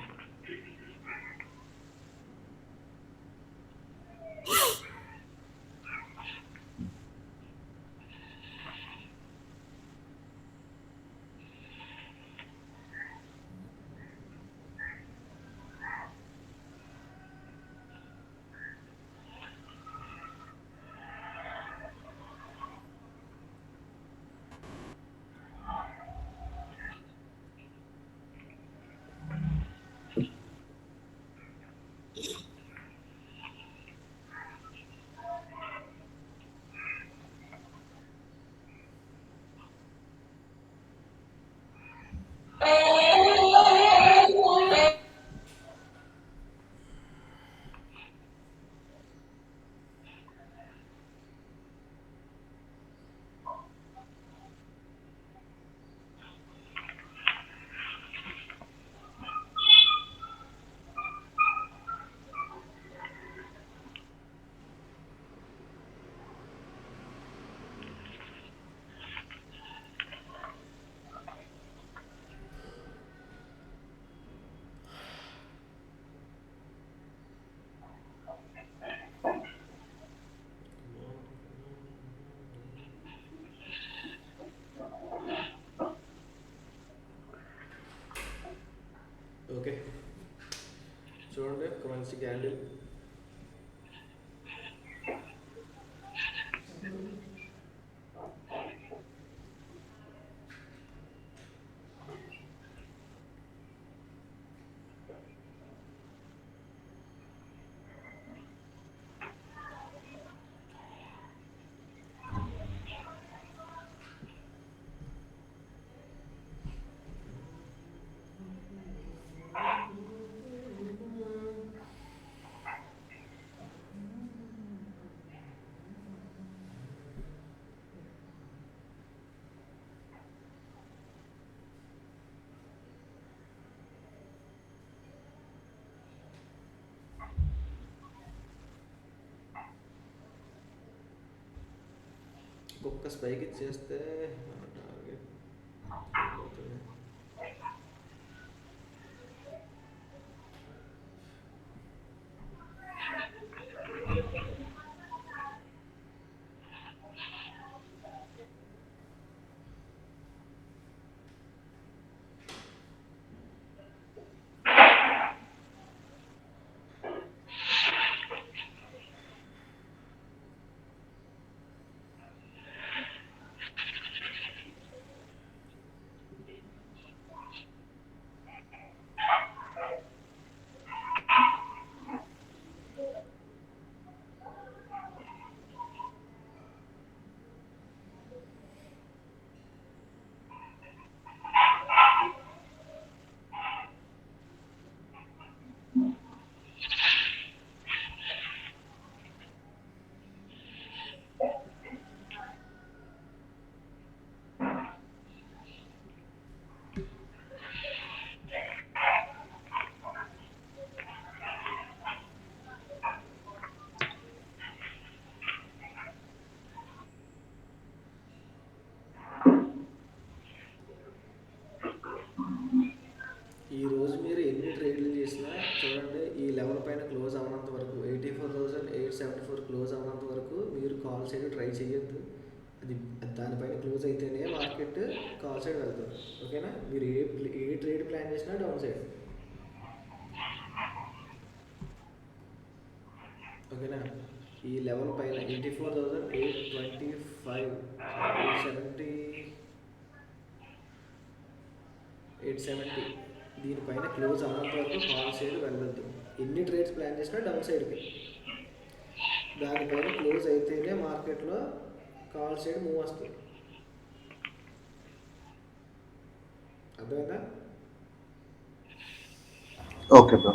ఓకే, చూడండి ఒక మంచి క్యాండిల్. ఒక్క స్పైక్ ఇచ్చేస్తే మన టార్గెట్ అయిపోతుంది. ట్రై చేయొద్దు. అది దానిపైన క్లోజ్ అయితేనే మార్కెట్ కాల్ సైడ్ వెళ్తుంది. ఓకేనా? మీరు ఏ ట్రేడ్ ప్లాన్ చేసినా డౌన్ సైడ్. ఓకేనా? ఈ లెవెల్ పైన 84,825, సారీ 870 దీనిపైన క్లోజ్ అవ్వనంత వరకు కాల్ సైడ్ వెళ్ళొద్దు. ఎన్ని ట్రేడ్స్ ప్లాన్ చేసినా డౌన్ సైడ్కి. దానిపైన క్లోజ్ అయితేనే మార్కెట్లో కాల్ సైడ్ మూవ్ వస్తుంది. అర్థమైందా? Okay bro.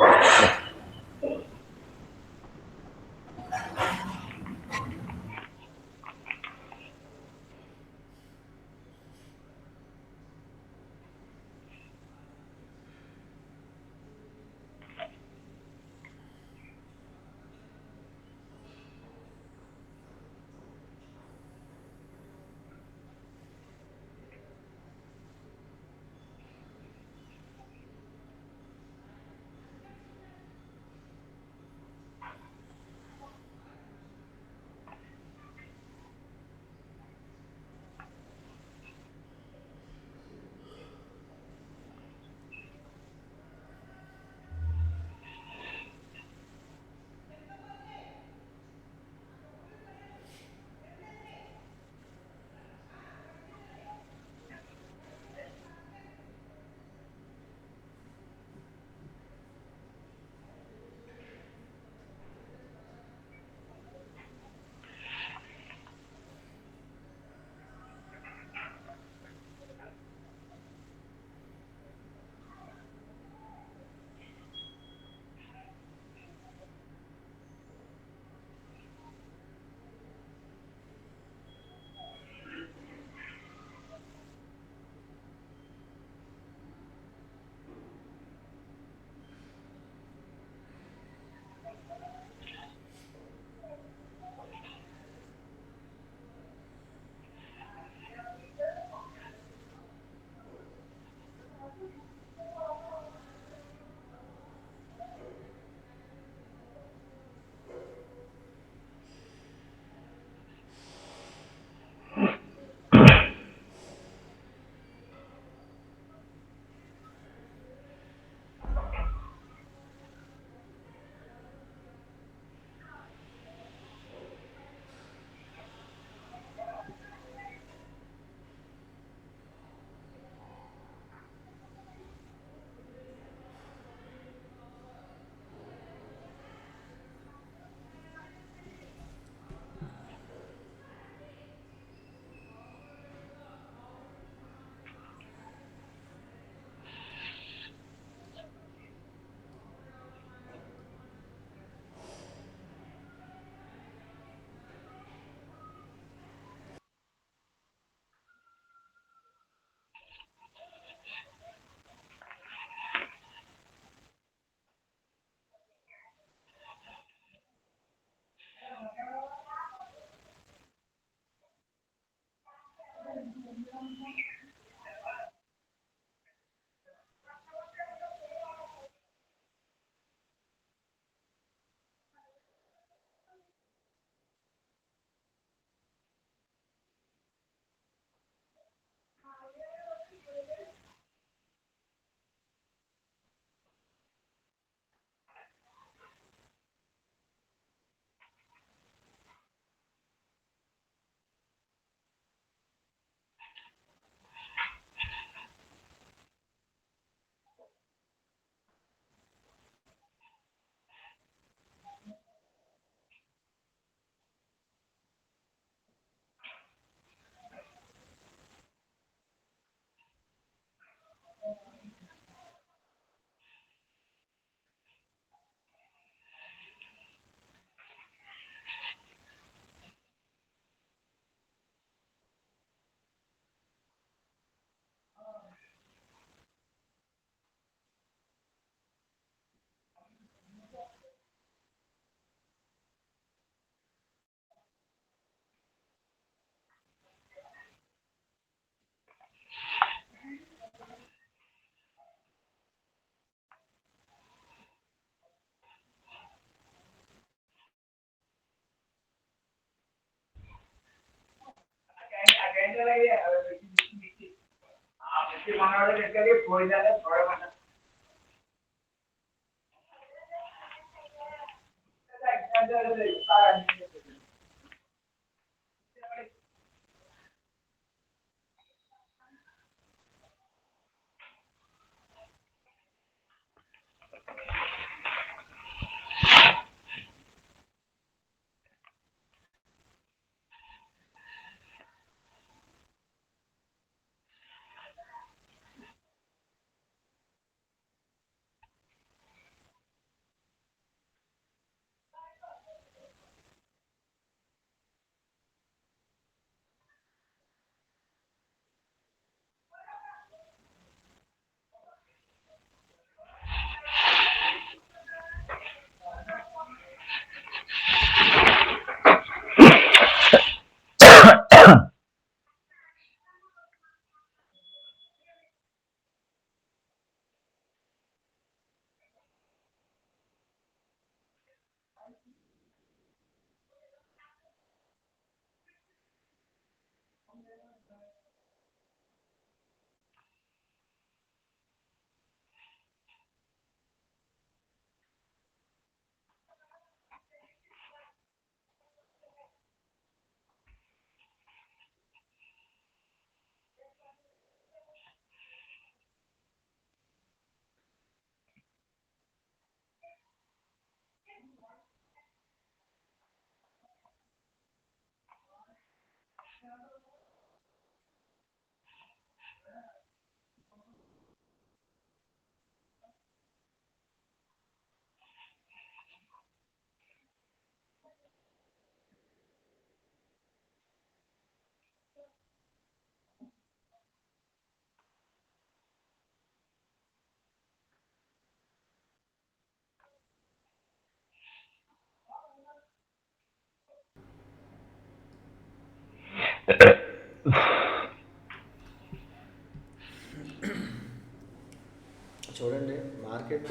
చూడండి, మార్కెట్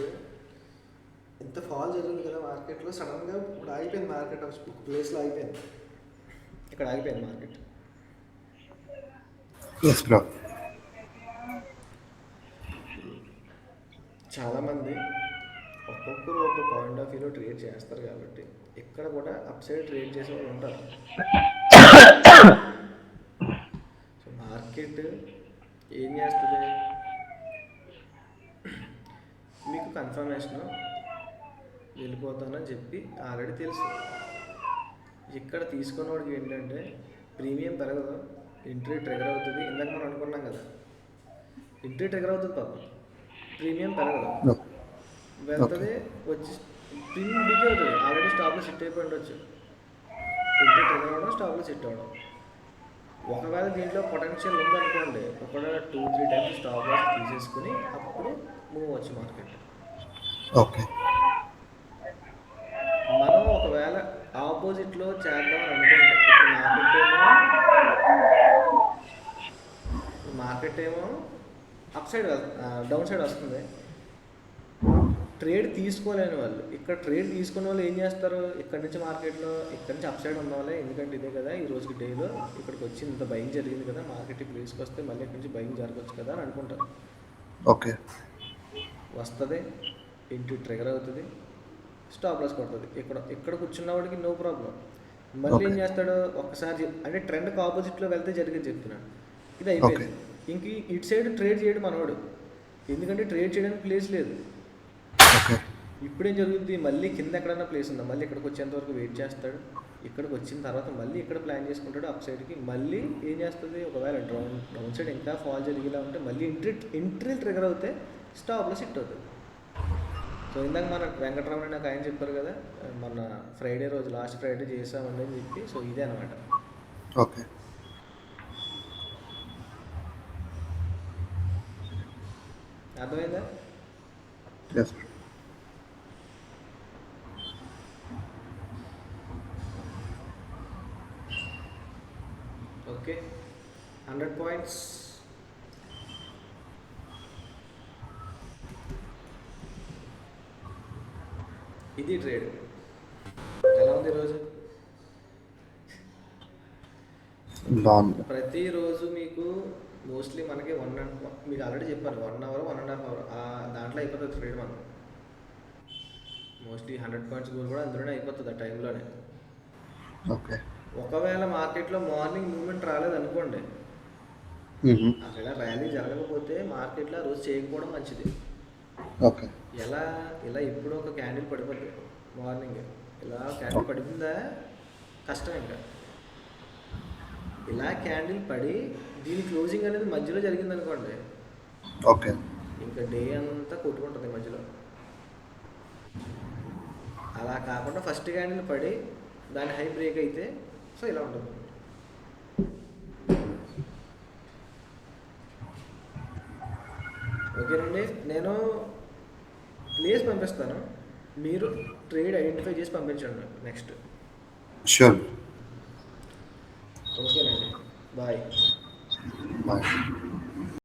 ఇంత ఫాల్ జరిగింది కదా మార్కెట్లో, సడన్గా ఇప్పుడు ఆగిపోయింది మార్కెట్, ఒక ప్లేస్లో ఆగిపోయింది. ఇక్కడ ఆగిపోయింది మార్కెట్. Yes bro. చాలామంది ఒక్కొక్కరు ఒక పాయింట్ ఆఫ్ వ్యూలో ట్రేడ్ చేస్తారు కాబట్టి ఇక్కడ కూడా అప్ సైడ్ ట్రేడ్ చేసే వాళ్ళు ఉంటారు. సో మార్కెట్ ఏం చేస్తుంది, మీకు కన్ఫర్మేషన్ వెళ్ళిపోతానని చెప్పి ఆల్రెడీ తెలుసు. ఇక్కడ తీసుకున్నవాడికి ఏంటంటే ప్రీమియం పెరగదు, ఎంట్రీ ట్రిగర్ అవుతుంది. ఇందాక మనం అనుకున్నాం కదా, ఎంట్రీ ట్రిగర్ అవుతుంది పాపం, ప్రీమియం పెరగదు, వెళ్తుంది వచ్చి ప్రీమియం డికే అవుతుంది. ఆల్రెడీ స్టాప్లో సెట్ అయిపోయి ఉండొచ్చు, ఎంట్రీ ట్రిగర్ అవ్వడం, స్టాప్లో సెట్ అవ్వడం. ఒకవేళ దీంట్లో పొటెన్షియల్ ఉందనుకోండి, ఒక 2-3 టైమ్స్ స్టాప్ లాస్ తీసేసుకుని అప్పుడు మూవ్ అవ్వచ్చు మార్కెట్. ఓకే. మనం ఒకవేళ ఆపోజిట్లో చేద్దామని అనుకుంటే, మార్కెట్ ఏమో అప్ సైడ్ డౌన్ సైడ్ వస్తుంది. ట్రేడ్ తీసుకోలేని వాళ్ళు, ఇక్కడ ట్రేడ్ తీసుకునే వాళ్ళు ఏం చేస్తారు, ఇక్కడ నుంచి మార్కెట్లో ఇక్కడ నుంచి అప్ సైడ్ ఉన్న వాళ్ళే, ఎందుకంటే ఇదే కదా ఈ రోజుకి డేలో ఇక్కడికి వచ్చి ఇంత బయింగ్ జరిగింది కదా, మార్కెట్ ఇప్పుడు తీసుకొస్తే మళ్ళీ ఇక్కడ నుంచి బయింగ్ జరగవచ్చు కదా అని అనుకుంటారు. ఓకే. వస్తుంది, ఇంటి ట్రిగర్ అవుతుంది, స్టాప్ లాస్ కొడుతుంది. ఇక్కడ కూర్చున్నవాడికి నో ప్రాబ్లం. మళ్ళీ ఏం చేస్తాడు, ఒక్కసారి అంటే ట్రెండ్కి ఆపోజిట్లో వెళ్తే జరిగేది చెప్తున్నాను. ఇది అయిపోయింది, ఇంక ఇటు సైడ్ ట్రేడ్ చేయడం మనవాడు, ఎందుకంటే ట్రేడ్ చేయడానికి ప్లేస్ లేదు. ఇప్పుడేం జరుగుతుంది, మళ్ళీ కింద ఎక్కడన్నా ప్లేస్ ఉందా, మళ్ళీ ఇక్కడికి వచ్చేంత వరకు వెయిట్ చేస్తాడు. ఇక్కడికి వచ్చిన తర్వాత మళ్ళీ ఇక్కడ ప్లాన్ చేసుకుంటాడు అప్ సైడ్కి. మళ్ళీ ఏం చేస్తుంది, ఒకవేళ డౌన్ సైడ్ ఇంకా ఫాల్ జరిగేలా ఉంటే మళ్ళీ ఎంట్రీ ట్రిగర్ అవుతే స్టాప్లో సిట్ అవుతుంది. సో ఇందాక మన వెంకటరమణ నాకు ఆయన చెప్పారు కదా, మన ఫ్రైడే రోజు లాస్ట్ ఫ్రైడే చేసామండి అని చెప్పి. సో ఇదే అనమాట. ఓకే. అర్థమైందా? ఎస్. Okay, 100 points. ఇది ట్రేడ్. ఎలా ఉంది ఈరోజు? బాగుంది. ప్రతిరోజు మీకు మోస్ట్లీ మనకి మీకు ఆల్రెడీ చెప్పాను 1 అవర్ 1.5 అవర్ దాంట్లో అయిపోతుంది ట్రేడ్ మనం. మోస్ట్లీ 100 పాయింట్స్ గోల్ కూడా అందులోనే అయిపోతుంది ఆ టైంలోనే. ఓకే. ఒకవేళ మార్కెట్లో మార్నింగ్ మూవ్మెంట్ రాలేదనుకోండి, హుహు. అక్కడ ర్యాలీ జరగకపోతే మార్కెట్లో ఆ రోజు చేయకపోవడం మంచిది. ఓకే. ఇలా ఇప్పుడు ఒక క్యాండిల్ పడిపోద్ది మార్నింగ్, ఇలా క్యాండిల్ పడిపోయిందా కష్టం. ఇంకా ఇలా క్యాండిల్ పడి దీని క్లోజింగ్ అనేది మధ్యలో జరిగింది అనుకోండి, ఓకే. ఇంకా డే అంతా కొట్టుకుంటుంది మధ్యలో. అలా కాకుండా ఫస్ట్ క్యాండిల్ పడి దాని హై బ్రేక్ అయితే సో ఇలా ఉంటుంది. ఓకేనండి, నేను ప్లేస్ పంపిస్తాను, మీరు ట్రేడ్ ఐడెంటిఫై చేసి పంపించండి నెక్స్ట్. షూర్. ఓకేనండి, బాయ్. బాయ్.